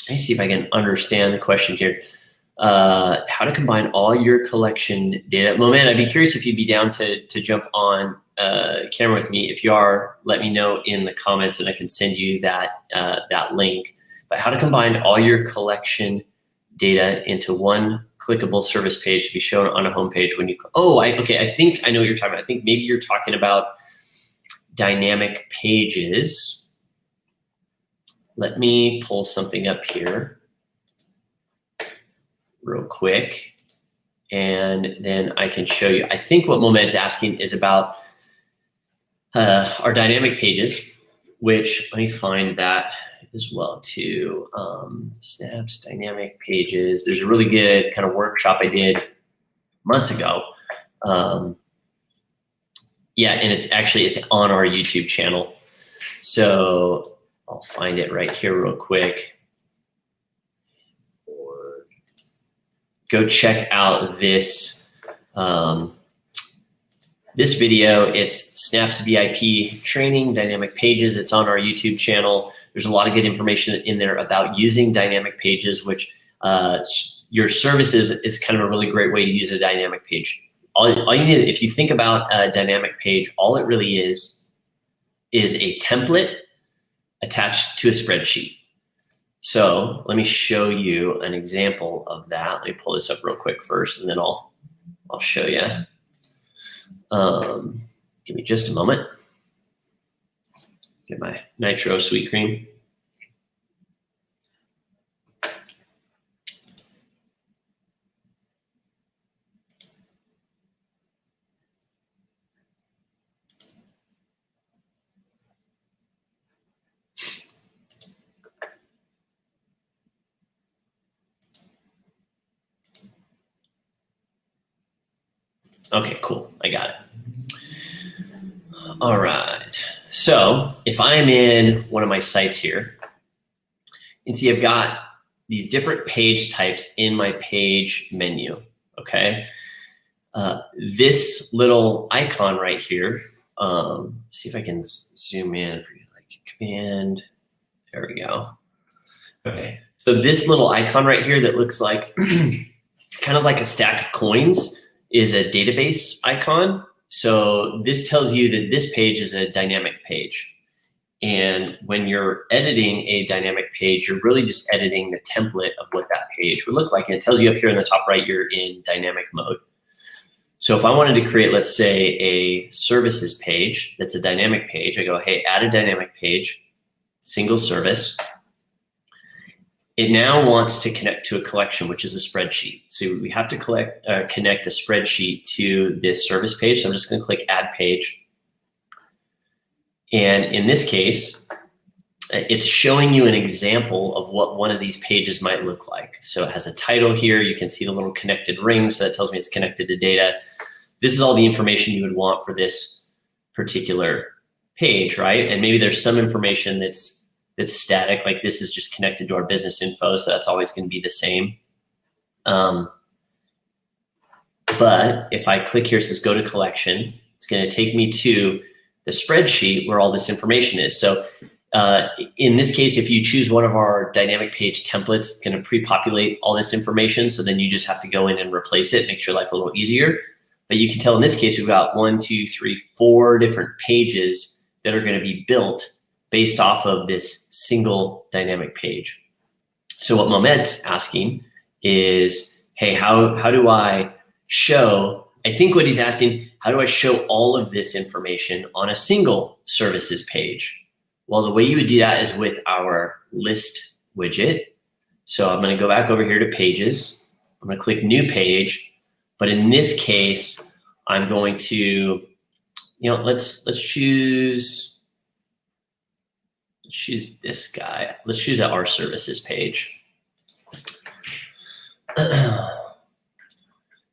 me see if I can understand the question here. How to combine all your collection data. Moman, I'd be curious if you'd be down to jump on camera with me. If you are, let me know in the comments and I can send you that link. But how to combine all your collection data into one clickable service page to be shown on a home page when you click. Okay, I think I know what you're talking about. I think maybe you're talking about dynamic pages. Let me pull something up here real quick, and then I can show you. I think what Momed's asking is about our dynamic pages, which, let me find that as well too. Snaps, dynamic pages. There's a really good kind of workshop I did months ago. Yeah, and it's on our YouTube channel. So I'll find it right here real quick. Go check out this this video. It's Snaps VIP training, dynamic pages. It's on our YouTube channel. There's a lot of good information in there about using dynamic pages, which your services is kind of a really great way to use a dynamic page. All you need, if you think about a dynamic page, all it really is a template attached to a spreadsheet. So let me show you an example of that. Let me pull this up real quick first, and then I'll show you. Give me just a moment. Get my nitro sweet cream. Okay, cool. I got it. All right. So if I'm in one of my sites here, you can see I've got these different page types in my page menu. Okay. This little icon right here. See if I can zoom in for you, like command. There we go. Okay. So this little icon right here that looks like kind of like a stack of coins is a database icon. So this tells you that this page is a dynamic page. And when you're editing a dynamic page, you're really just editing the template of what that page would look like. And it tells you up here in the top right, you're in dynamic mode. So if I wanted to create, let's say, a services page that's a dynamic page, I go, hey, add a dynamic page, single service. It now wants to connect to a collection, which is a spreadsheet. So we have to connect a spreadsheet to this service page. So I'm just going to click Add Page. And in this case, it's showing you an example of what one of these pages might look like. So it has a title here. You can see the little connected ring. So that tells me it's connected to data. This is all the information you would want for this particular page, right? And maybe there's some information that's static, like this is just connected to our business info, so that's always going to be the same. But if I click here, it says go to collection, it's going to take me to the spreadsheet where all this information is. So in this case, if you choose one of our dynamic page templates, it's going to pre-populate all this information. So then you just have to go in and replace it, makes your life a little easier. But you can tell in this case, we've got 1, 2, 3, 4 different pages that are going to be built based off of this single dynamic page. So what Moment's asking is, hey, how do I show, I think what he's asking, how do I show all of this information on a single services page? Well, the way you would do that is with our list widget. So I'm going to go back over here to pages. I'm going to click new page. But in this case, I'm going to, let's choose this guy. Let's choose our services page.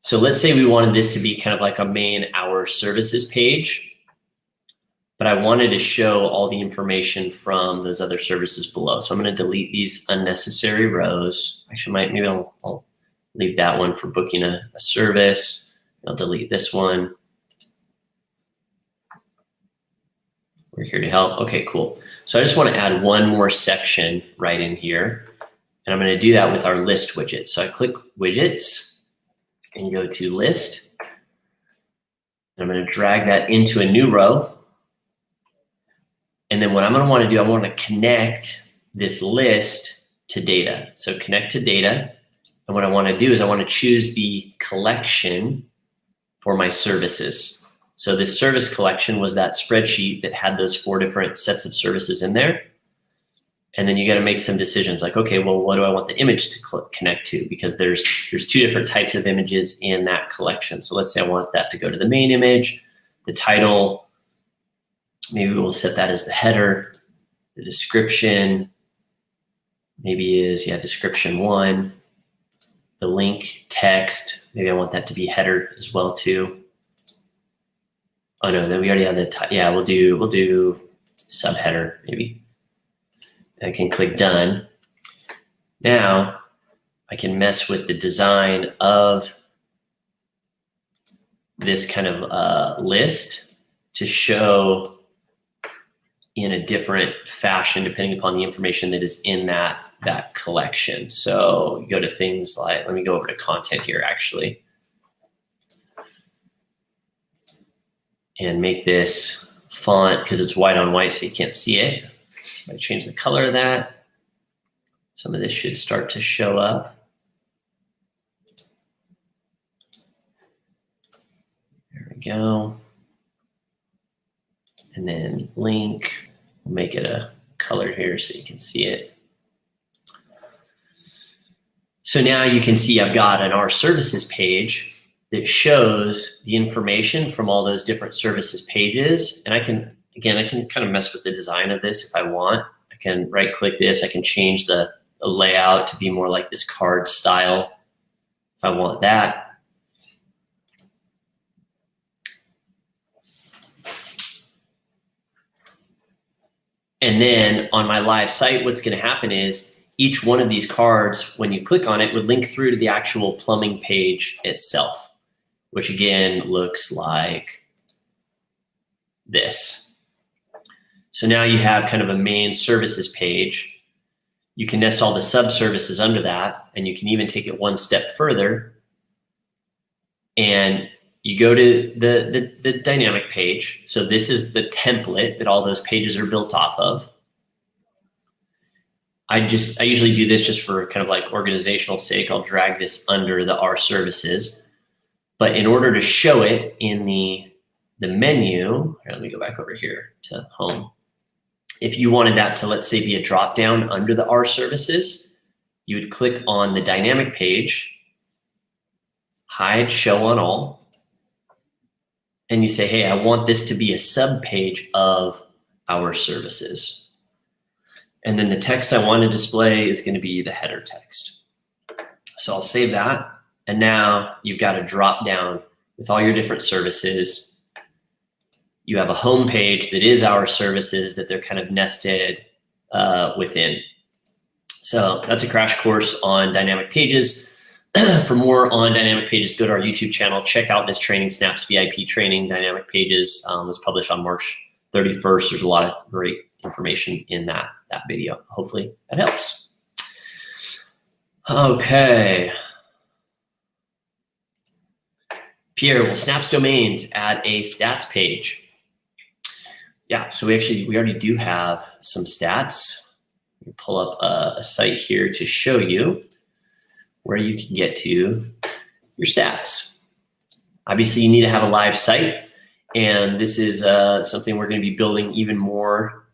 So let's say we wanted this to be kind of like a main our services page, but I wanted to show all the information from those other services below. So I'm going to delete these unnecessary rows. Actually, maybe I'll leave that one for booking a service. I'll delete this one. We're here to help. Okay, cool. So I just want to add one more section right in here. And I'm going to do that with our list widget. So I click widgets and go to list. And I'm going to drag that into a new row. And then what I'm going to want to do, I want to connect this list to data. So connect to data. And what I want to do is I want to choose the collection for my services. So this service collection was that spreadsheet that had those 4 different sets of services in there. And then you got to make some decisions like, okay, well, what do I want the image to connect to? Because there's 2 different types of images in that collection. So let's say I want that to go to the main image, the title, maybe we'll set that as the header, the description, maybe is, description 1, the link text, maybe I want that to be header as well too. Oh no, then we already have the, we'll do subheader maybe. I can click done. Now I can mess with the design of this kind of list to show in a different fashion depending upon the information that is in that collection. So you go to things like, let me go over to content here actually. And make this font, because it's white on white so you can't see it. So I change the color of that. Some of this should start to show up. There we go. And then link, we'll make it a color here so you can see it. So now you can see I've got an our services page that shows the information from all those different services pages. And I can kind of mess with the design of this if I want. I can right click this. I can change the layout to be more like this card style if I want that. And then on my live site, what's going to happen is each one of these cards, when you click on it, would link through to the actual plumbing page itself, which again looks like this. So now you have kind of a main services page. You can nest all the sub-services under that, and you can even take it one step further. And you go to the dynamic page. So this is the template that all those pages are built off of. I usually do this just for kind of like organizational sake. I'll drag this under the our services. But in order to show it in the menu, here, let me go back over here to home. If you wanted that to, let's say, be a drop down under the our services, you would click on the dynamic page, hide show on all, and you say, hey, I want this to be a sub page of our services. And then the text I want to display is going to be the header text. So I'll save that. And now you've got a drop down with all your different services. You have a home page that is our services that they're kind of nested within. So that's a crash course on dynamic pages. For more on dynamic pages, go to our YouTube channel. Check out this training, Snaps VIP training. Dynamic pages was published on March 31st. There's a lot of great information in that video. Hopefully that helps. Okay. Pierre, will Snaps domains add a stats page? Yeah, so we already do have some stats. Let me pull up a site here to show you where you can get to your stats. Obviously, you need to have a live site, and this is something we're going to be building even more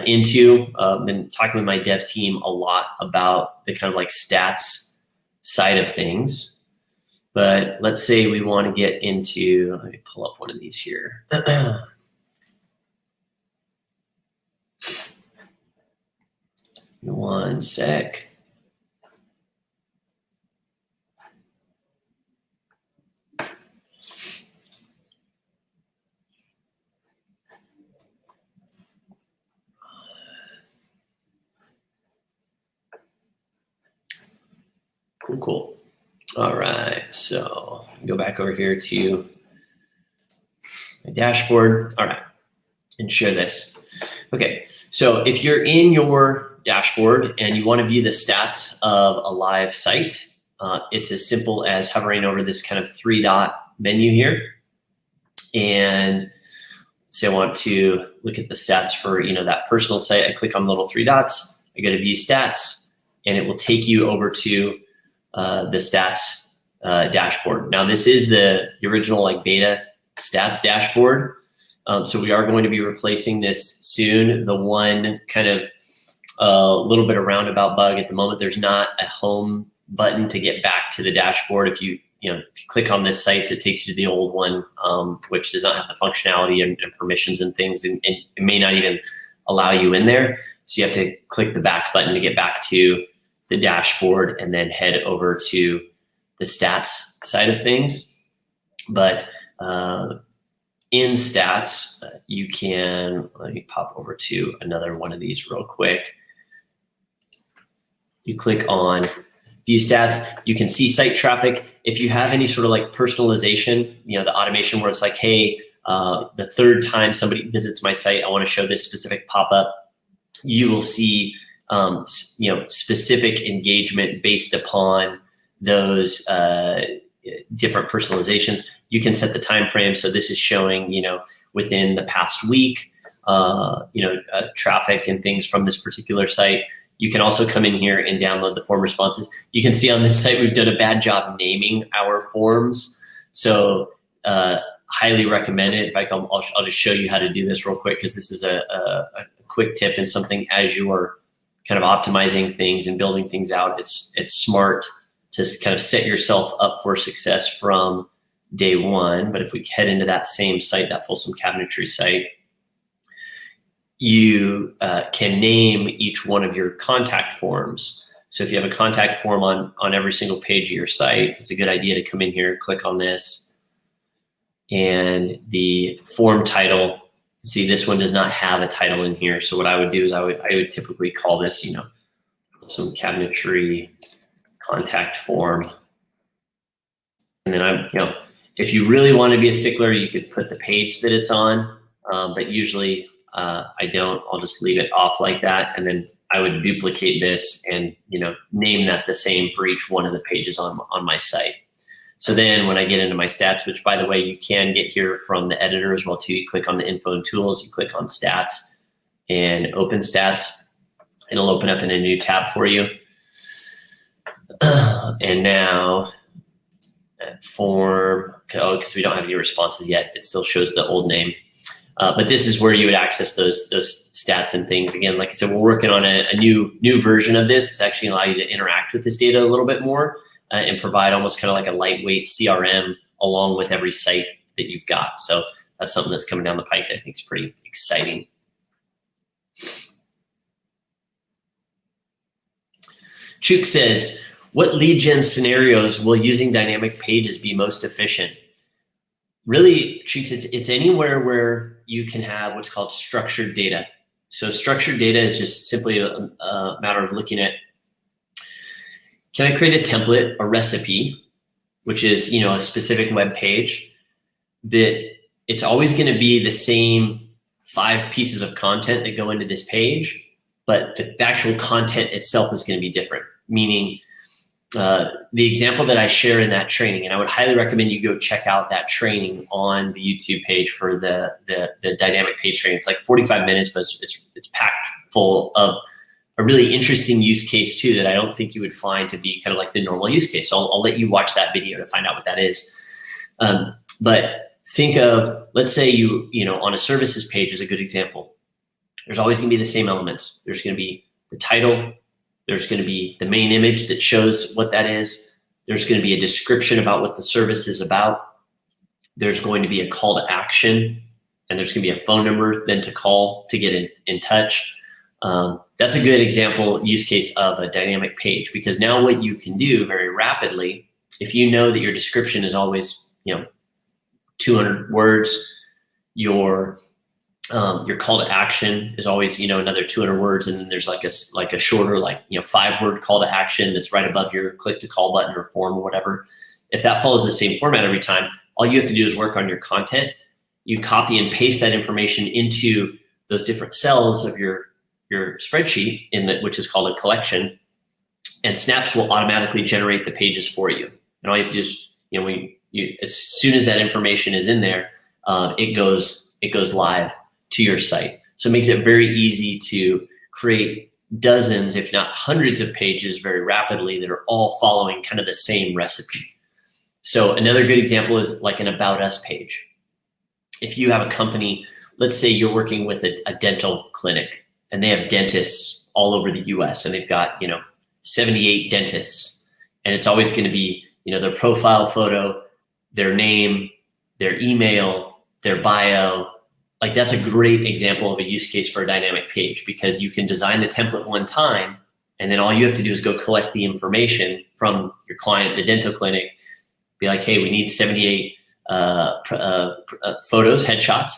into. Been talking with my dev team a lot about the kind of like stats side of things. But let's say we want to get into, let me pull up one of these here. One sec. Cool. All right, so go back over here to my dashboard. All right, and share this. Okay, so if you're in your dashboard and you want to view the stats of a live site, it's as simple as hovering over this kind of 3-dot menu here. And say I want to look at the stats for that personal site. I click on the little 3 dots. I go to view stats, and it will take you over to the stats dashboard. Now this is the original like beta stats dashboard. So we are going to be replacing this soon. The one kind of little bit of roundabout bug at the moment, there's not a home button to get back to the dashboard. If you click on this site, it takes you to the old one, which does not have the functionality and permissions and things, and it may not even allow you in there. So you have to click the back button to get back to the dashboard and then head over to the stats side of things. But in stats, you can, let me pop over to another one of these real quick. You click on view stats, you can see site traffic. If you have any sort of like personalization, the automation where it's like, hey, the 3rd time somebody visits my site, I want to show this specific pop-up, you will see specific engagement based upon those different personalizations. You can set the time frame. So this is showing, within the past week, traffic and things from this particular site. You can also come in here and download the form responses. You can see on this site, we've done a bad job naming our forms. So highly recommend it. In fact, I'll just show you how to do this real quick, because this is a quick tip and something as you're kind of optimizing things and building things out. It's smart to kind of set yourself up for success from day one. But if we head into that same site, that Folsom Cabinetry site, you can name each one of your contact forms. So if you have a contact form on every single page of your site, it's a good idea to come in here, click on this, and the form title. See, this one does not have a title in here. So what I would do is I would typically call this, some cabinetry contact form. And then if you really want to be a stickler, you could put the page that it's on. But usually I don't. I'll just leave it off like that. And then I would duplicate this and name that the same for each one of the pages on my site. So then when I get into my stats, which by the way, you can get here from the editor as well too, you click on the info and tools, you click on stats and open stats. It'll open up in a new tab for you. And now form, because we don't have any responses yet, it still shows the old name. But this is where you would access those stats and things. Again, like I said, we're working on a new version of this. It's actually allow you to interact with this data a little bit more and provide almost kind of like a lightweight CRM along with every site that you've got. So that's something that's coming down the pike that I think is pretty exciting. Chuk says, what lead gen scenarios will using dynamic pages be most efficient? Really, Chuk says, it's anywhere where you can have what's called structured data. So structured data is just simply a matter of looking at, can I create a template, a recipe, which is a specific web page, that it's always going to be the same 5 pieces of content that go into this page, but the actual content itself is going to be different. Meaning, the example that I share in that training, and I would highly recommend you go check out that training on the YouTube page for the dynamic page training. It's like 45 minutes, but it's packed full of a really interesting use case too that I don't think you would find to be kind of like the normal use case. So I'll let you watch that video to find out what that is. But think of, let's say you know, on a services page is a good example. There's always gonna be the same elements. There's gonna be the title, there's gonna be the main image that shows what that is. There's gonna be a description about what the service is about. There's going to be a call to action, and there's gonna be a phone number then to call to get in touch. That's a good example use case of a dynamic page, because now what you can do very rapidly, if you know that your description is always, you know, 200 words, your call to action is always, you know, another 200 words, and then there's like a shorter, like, you know, 5-word call to action that's right above your click to call button or form or whatever. If that follows the same format every time, all you have to do is work on your content. You copy and paste that information into those different cells of your spreadsheet which is called a collection, and Snaps will automatically generate the pages for you. And all you have to do is, you know, as soon as that information is in there, it goes live to your site. So it makes it very easy to create dozens, if not hundreds of pages very rapidly that are all following kind of the same recipe. So another good example is like an About Us page. If you have a company, let's say you're working with a dental clinic, and they have dentists all over the US, and they've got, you know, 78 dentists, and it's always going to be, you know, their profile photo, their name, their email, their bio. Like, that's a great example of a use case for a dynamic page, because you can design the template one time, and then all you have to do is go collect the information from your client, the dental clinic, be like, hey, we need 78 photos, headshots.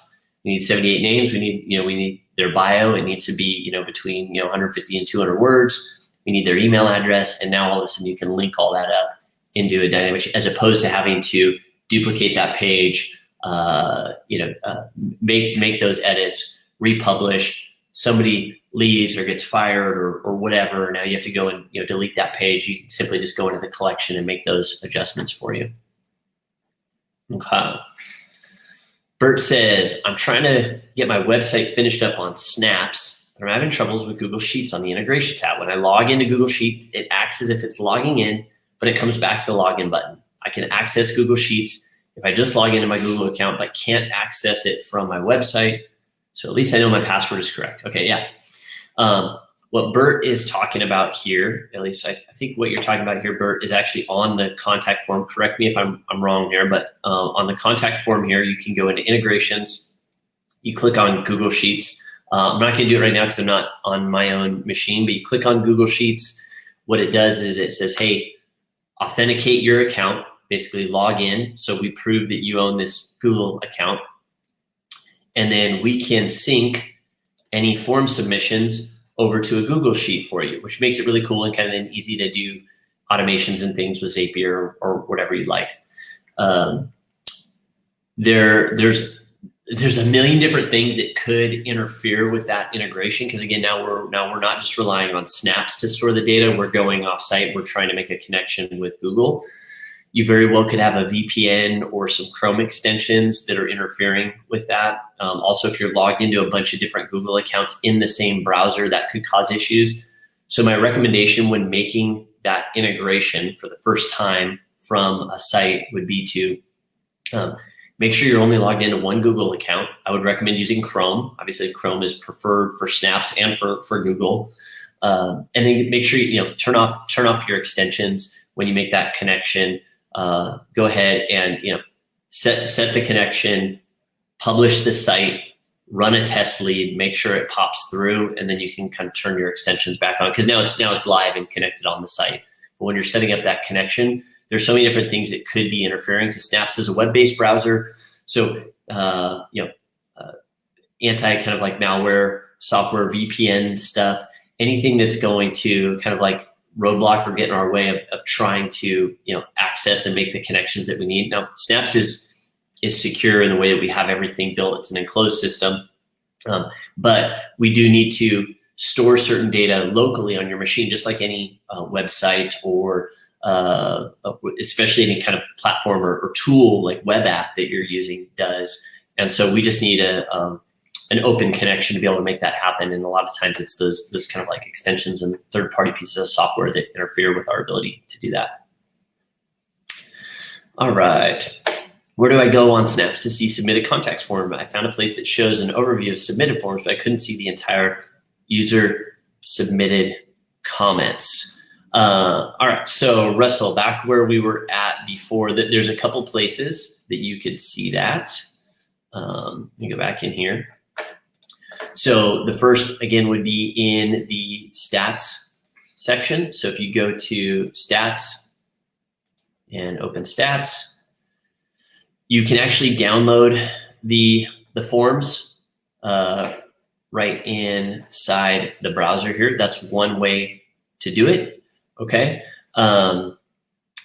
We need 78 names. We need their bio. It needs to be, you know, between, you know, 150 and 200 words. We need their email address. And now all of a sudden you can link all that up into a dynamic, as opposed to having to duplicate that page, make those edits, republish. Somebody leaves or gets fired or whatever. Now you have to go and, you know, delete that page. You can simply just go into the collection and make those adjustments for you. Okay. Bert says, I'm trying to get my website finished up on Snaps, but I'm having troubles with Google Sheets on the integration tab. When I log into Google Sheets, it acts as if it's logging in, but it comes back to the login button. I can access Google Sheets if I just log into my Google account, but can't access it from my website. So at least I know my password is correct. Okay, yeah. What Bert is talking about here, at least I think what you're talking about here, Bert, is actually on the contact form. Correct me if I'm wrong here, but on the contact form here, you can go into integrations. You click on Google Sheets. I'm not gonna do it right now because I'm not on my own machine, but you click on Google Sheets. What it does is it says, hey, authenticate your account, basically log in. So we prove that you own this Google account. And then we can sync any form submissions over to a Google Sheet for you, which makes it really cool and kind of easy to do automations and things with Zapier or whatever you'd like. There's a million different things that could interfere with that integration, because again, now we're not just relying on Snaps to store the data. We're going off-site. We're trying to make a connection with Google. You very well could have a VPN or some Chrome extensions that are interfering with that. Also, if you're logged into a bunch of different Google accounts in the same browser, that could cause issues. So my recommendation when making that integration for the first time from a site would be to make sure you're only logged into one Google account. I would recommend using Chrome. Obviously, Chrome is preferred for Snaps and for Google. And then make sure you turn off your extensions when you make that connection. Go ahead and set the connection, publish the site, run a test lead, make sure it pops through, and then you can kind of turn your extensions back on, because now it's live and connected on the site. But when you're setting up that connection, there's so many different things that could be interfering, because Snaps is a web-based browser. So anti kind of like malware software, VPN stuff, anything that's going to kind of like roadblock or get in our way of trying to access and make the connections that we need. Now, Snaps is secure in the way that we have everything built. It's an enclosed system, but we do need to store certain data locally on your machine, just like any website or especially any kind of platform or tool like web app that you're using does. And so we just need an open connection to be able to make that happen. And a lot of times it's those kind of like extensions and third-party pieces of software that interfere with our ability to do that. All right. Where do I go on Snaps to see submitted contacts form? I found a place that shows an overview of submitted forms, but I couldn't see the entire user submitted comments. All right, so Russell, back where we were at before, there's a couple places that you could see that. Let me go back in here. So the first, again, would be in the stats section. So if you go to stats and open stats, you can actually download the forms right inside the browser here. That's one way to do it, okay?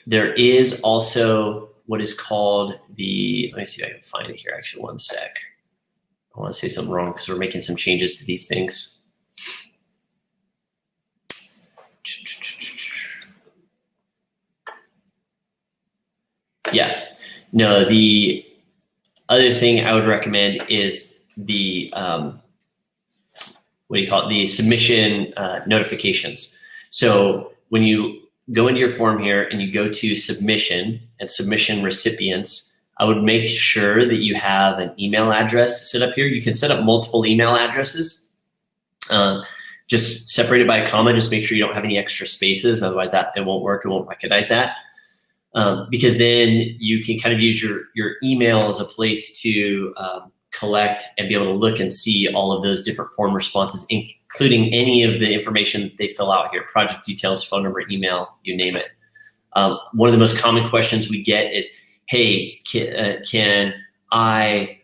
There is also what is called the, let me see if I can find it here, actually, one sec. I want to say something wrong because we're making some changes to these things. Yeah, no, the other thing I would recommend is the, what do you call it? The submission notifications. So when you go into your form here and you go to submission and submission recipients, I would make sure that you have an email address set up here. You can set up multiple email addresses, just separated by a comma. Just make sure you don't have any extra spaces. Otherwise it won't work. It won't recognize that. Because then you can kind of use your email as a place to collect and be able to look and see all of those different form responses, including any of the information they fill out here, project details, phone number, email, you name it. One of the most common questions we get is, hey, can I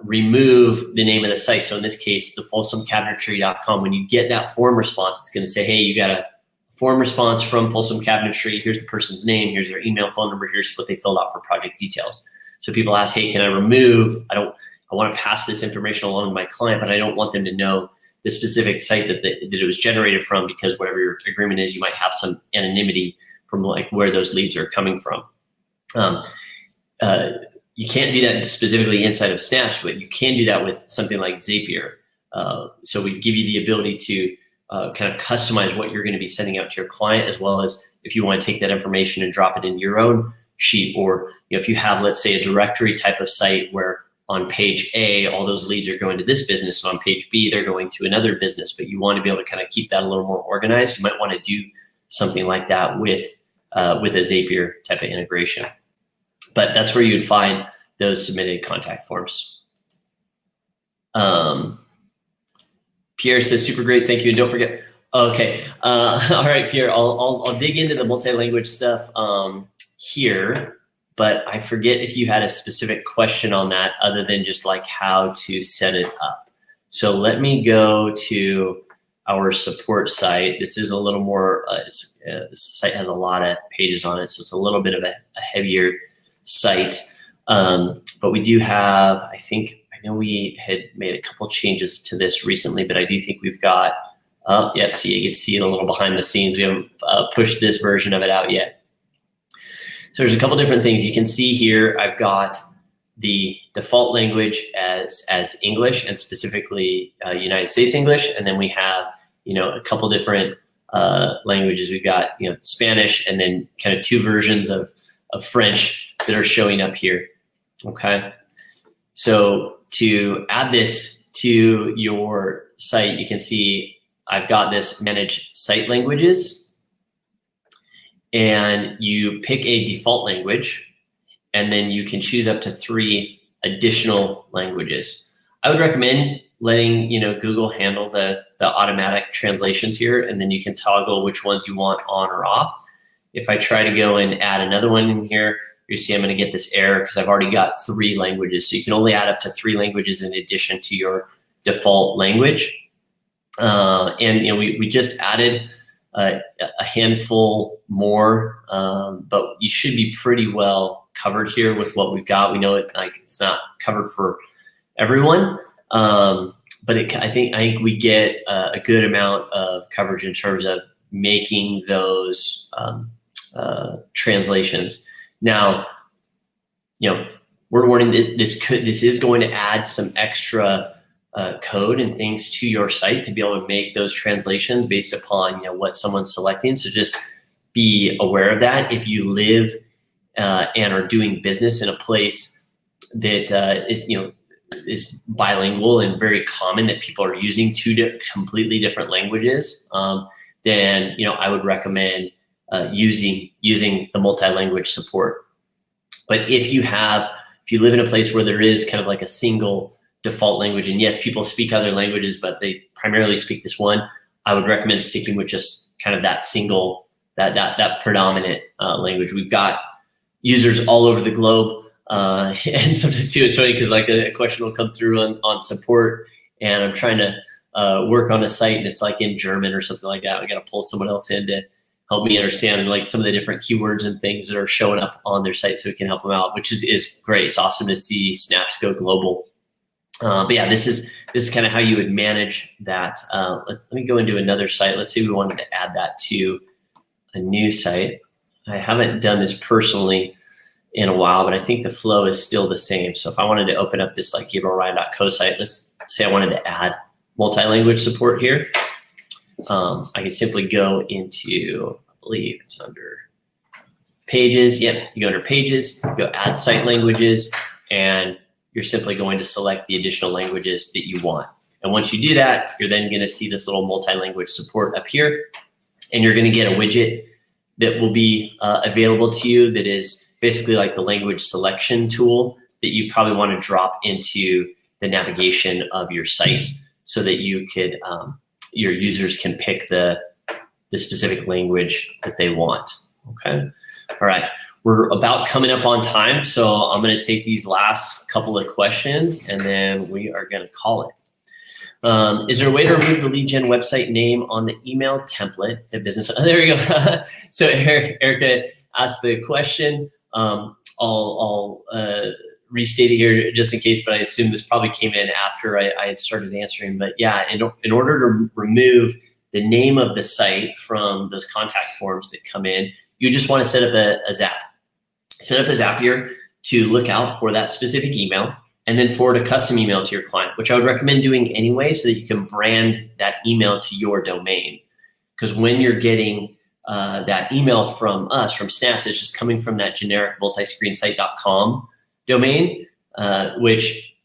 remove the name of the site? So in this case, the folsomcabinetry.com, when you get that form response, it's gonna say, hey, you got a form response from Folsom Cabinetry. Here's the person's name. Here's their email, phone number. Here's what they filled out for project details. So people ask, hey, can I remove? I want to pass this information along to my client, but I don't want them to know the specific site that it was generated from, because whatever your agreement is, you might have some anonymity from like where those leads are coming from. You can't do that specifically inside of Snaps, but you can do that with something like Zapier. So we give you the ability to kind of customize what you're going to be sending out to your client, as well as if you want to take that information and drop it in your own sheet, or if you have, let's say, a directory type of site where on page A, all those leads are going to this business, and on page B, they're going to another business, but you want to be able to kind of keep that a little more organized. You might want to do something like that with a Zapier type of integration. But that's where you'd find those submitted contact forms. Pierre says, super great, thank you. And don't forget, okay. All right, Pierre, I'll dig into the multi-language stuff here, but I forget if you had a specific question on that other than just like how to set it up. So let me go to our support site. This is a little more, this site has a lot of pages on it, so it's a little bit of a heavier site. But we do have, I know we had made a couple changes to this recently, but I do think we've got, yep, see, you can see it a little behind the scenes. We haven't pushed this version of it out yet. So there's a couple different things you can see here. I've got the default language as English, and specifically United States English. And then we have, a couple different languages. We've got, Spanish, and then kind of two versions of French that are showing up here, okay? So to add this to your site, you can see I've got this manage site languages, and you pick a default language, and then you can choose up to 3 additional languages. I would recommend letting Google handle the automatic translations here, and then you can toggle which ones you want on or off. If I try to go and add another one in here, you see I'm going to get this error because I've already got 3 languages. So you can only add up to 3 languages in addition to your default language. And we just added a handful more, but you should be pretty well covered here with what we've got. We know it's not covered for everyone, but I think we get a good amount of coverage in terms of making those translations. Now, word warning, this is going to add some extra code and things to your site to be able to make those translations based upon what someone's selecting. So just be aware of that. If you live and are doing business in a place that is bilingual and very common, that people are using two completely different languages, then I would recommend using the multi-language support. But if you live in a place where there is kind of like a single default language, and yes, people speak other languages, but they primarily speak this one, I would recommend sticking with just kind of that single, that predominant language. We've got users all over the globe, and sometimes too, it's funny because like a question will come through on support, and I'm trying to work on a site and it's like in German or something like that. We got to pull someone else in to help me understand like some of the different keywords and things that are showing up on their site so we can help them out, which is great. It's awesome to see snaps go global. But yeah, this is kind of how you would manage that. Let me go into another site. Let's say we wanted to add that to a new site. I haven't done this personally in a while, but I think the flow is still the same. So if I wanted to open up this like GabrielRyan.co site, let's say I wanted to add multi-language support here. I can simply go into, I believe it's under pages. Yep, you go under pages, go add site languages, and you're simply going to select the additional languages that you want. And once you do that, you're then going to see this little multi-language support up here, and you're going to get a widget that will be available to you that is basically like the language selection tool that you probably want to drop into the navigation of your site so that you could your users can pick the specific language that they want. Okay. All right. We're about coming up on time, so I'm going to take these last couple of questions and then we are going to call it. Is there a way to remove the lead gen website name on the email template at business? Oh, there we go. So Erica asked the question. I'll restate it here just in case, but I assume this probably came in after I had started answering. But yeah, in order to remove the name of the site from those contact forms that come in, you just want to set up a Zap. Set up a Zapier to look out for that specific email and then forward a custom email to your client, which I would recommend doing anyway so that you can brand that email to your domain. Because when you're getting that email from us, from Snaps, it's just coming from that generic multiscreensite.com domain, which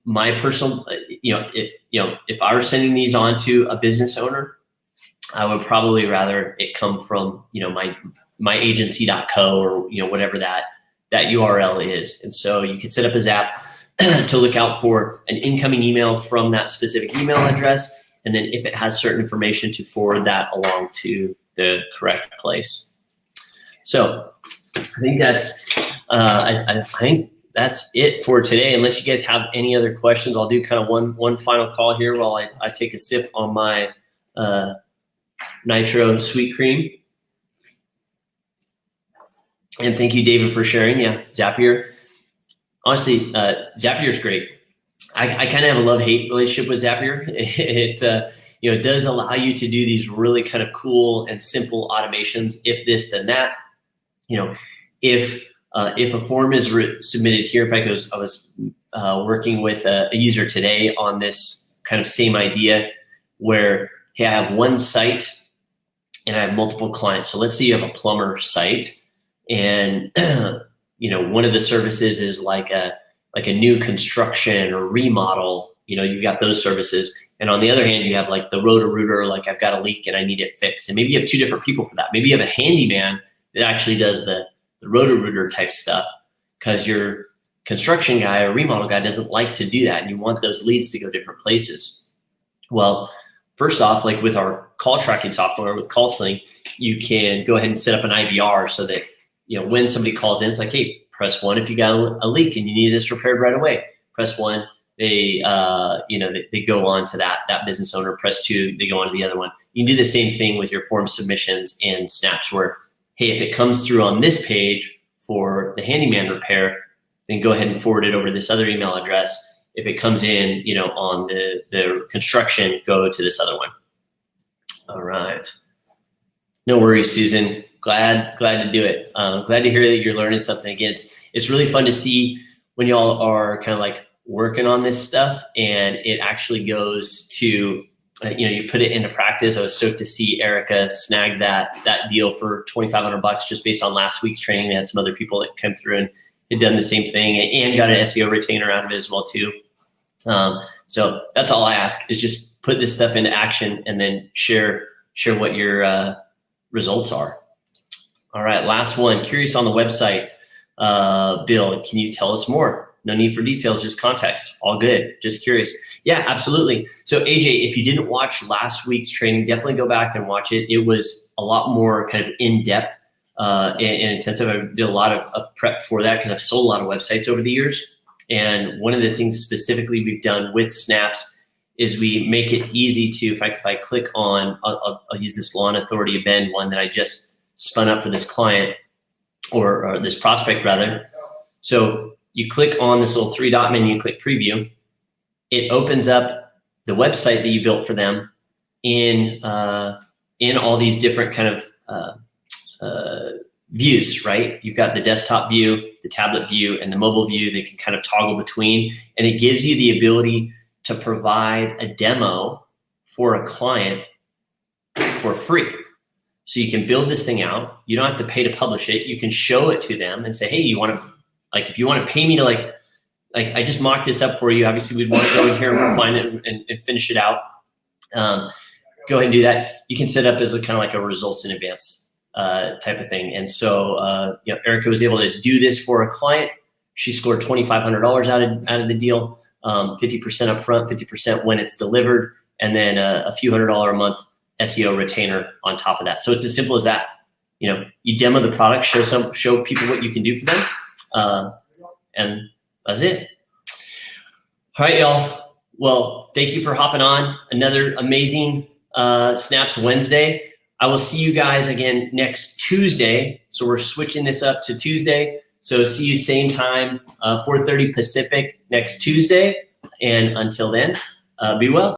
my personal, if I were sending these on to a business owner, I would probably rather it come from, my agency.co or, whatever that URL is. And so you could set up a Zap to look out for an incoming email from that specific email address. And then if it has certain information, to forward that along to the correct place. So I think I think that's it for today. Unless you guys have any other questions, I'll do kind of one final call here while I take a sip on my Nitro Sweet Cream. And thank you, David, for sharing. Yeah, Zapier. Honestly, Zapier is great. I kind of have a love-hate relationship with Zapier. It does allow you to do these really kind of cool and simple automations. If this, then that. If a form is submitted here, in fact, I was working with a user today on this kind of same idea where, hey, I have one site and I have multiple clients. So let's say you have a plumber site, and one of the services is like a new construction or remodel. You've got those services. And on the other hand, you have like the Roto-Rooter, like I've got a leak and I need it fixed. And maybe you have two different people for that. Maybe you have a handyman that actually does the Roto-Rooter type stuff, because your construction guy or remodel guy doesn't like to do that. And you want those leads to go different places. Well, first off, like with our call tracking software, with Ad Sling, you can go ahead and set up an IVR so that, when somebody calls in, it's like, hey, press 1 if you got a leak and you need this repaired right away. Press 1. They go on to that business owner. Press 2, they go on to the other one. You can do the same thing with your form submissions and Snaps where, hey, if it comes through on this page for the handyman repair, then go ahead and forward it over to this other email address. If it comes in, on the construction, go to this other one. All right. No worries, Susan. Glad to do it. Glad to hear that you're learning something. Again, it's really fun to see when y'all are kind of like working on this stuff and it actually goes to, you put it into practice. I was stoked to see Erica snag that deal for $2,500 just based on last week's training. We had some other people that came through and had done the same thing and got an SEO retainer out of it as well too. So that's all I ask is just put this stuff into action and then share what your results are. All right, last one. Curious on the website, Bill, can you tell us more? No need for details, just context. All good, just curious. Yeah, absolutely. So AJ, if you didn't watch last week's training, definitely go back and watch it. It was a lot more kind of in-depth and intensive. I did a lot of prep for that because I've sold a lot of websites over the years. And one of the things specifically we've done with Snaps is we make it easy to, if I click on, I'll use this Law and Authority of Ben one that I just spun up for this client or this prospect rather. So you click on this little 3-dot menu, click preview. It opens up the website that you built for them in all these different kind of views, right? You've got the desktop view, the tablet view, and the mobile view. They can kind of toggle between, and it gives you the ability to provide a demo for a client for free. So you can build this thing out. You don't have to pay to publish it. You can show it to them and say, hey, you want to, like, if you want to pay me to like I just mocked this up for you. Obviously, we'd want to go in here and refine it and finish it out. Go ahead and do that. You can set up as a kind of like a results in advance type of thing. And so, Erica was able to do this for a client. She scored $2,500 out of the deal, 50% up front, 50% when it's delivered, and then a few $100 a month SEO retainer on top of that. So it's as simple as that. You demo the product, show people what you can do for them, and that's it. All right, y'all. Well, thank you for hopping on another amazing Snaps Wednesday. I will see you guys again next Tuesday. So we're switching this up to Tuesday. So see you same time, 4:30 Pacific next Tuesday. And until then, be well.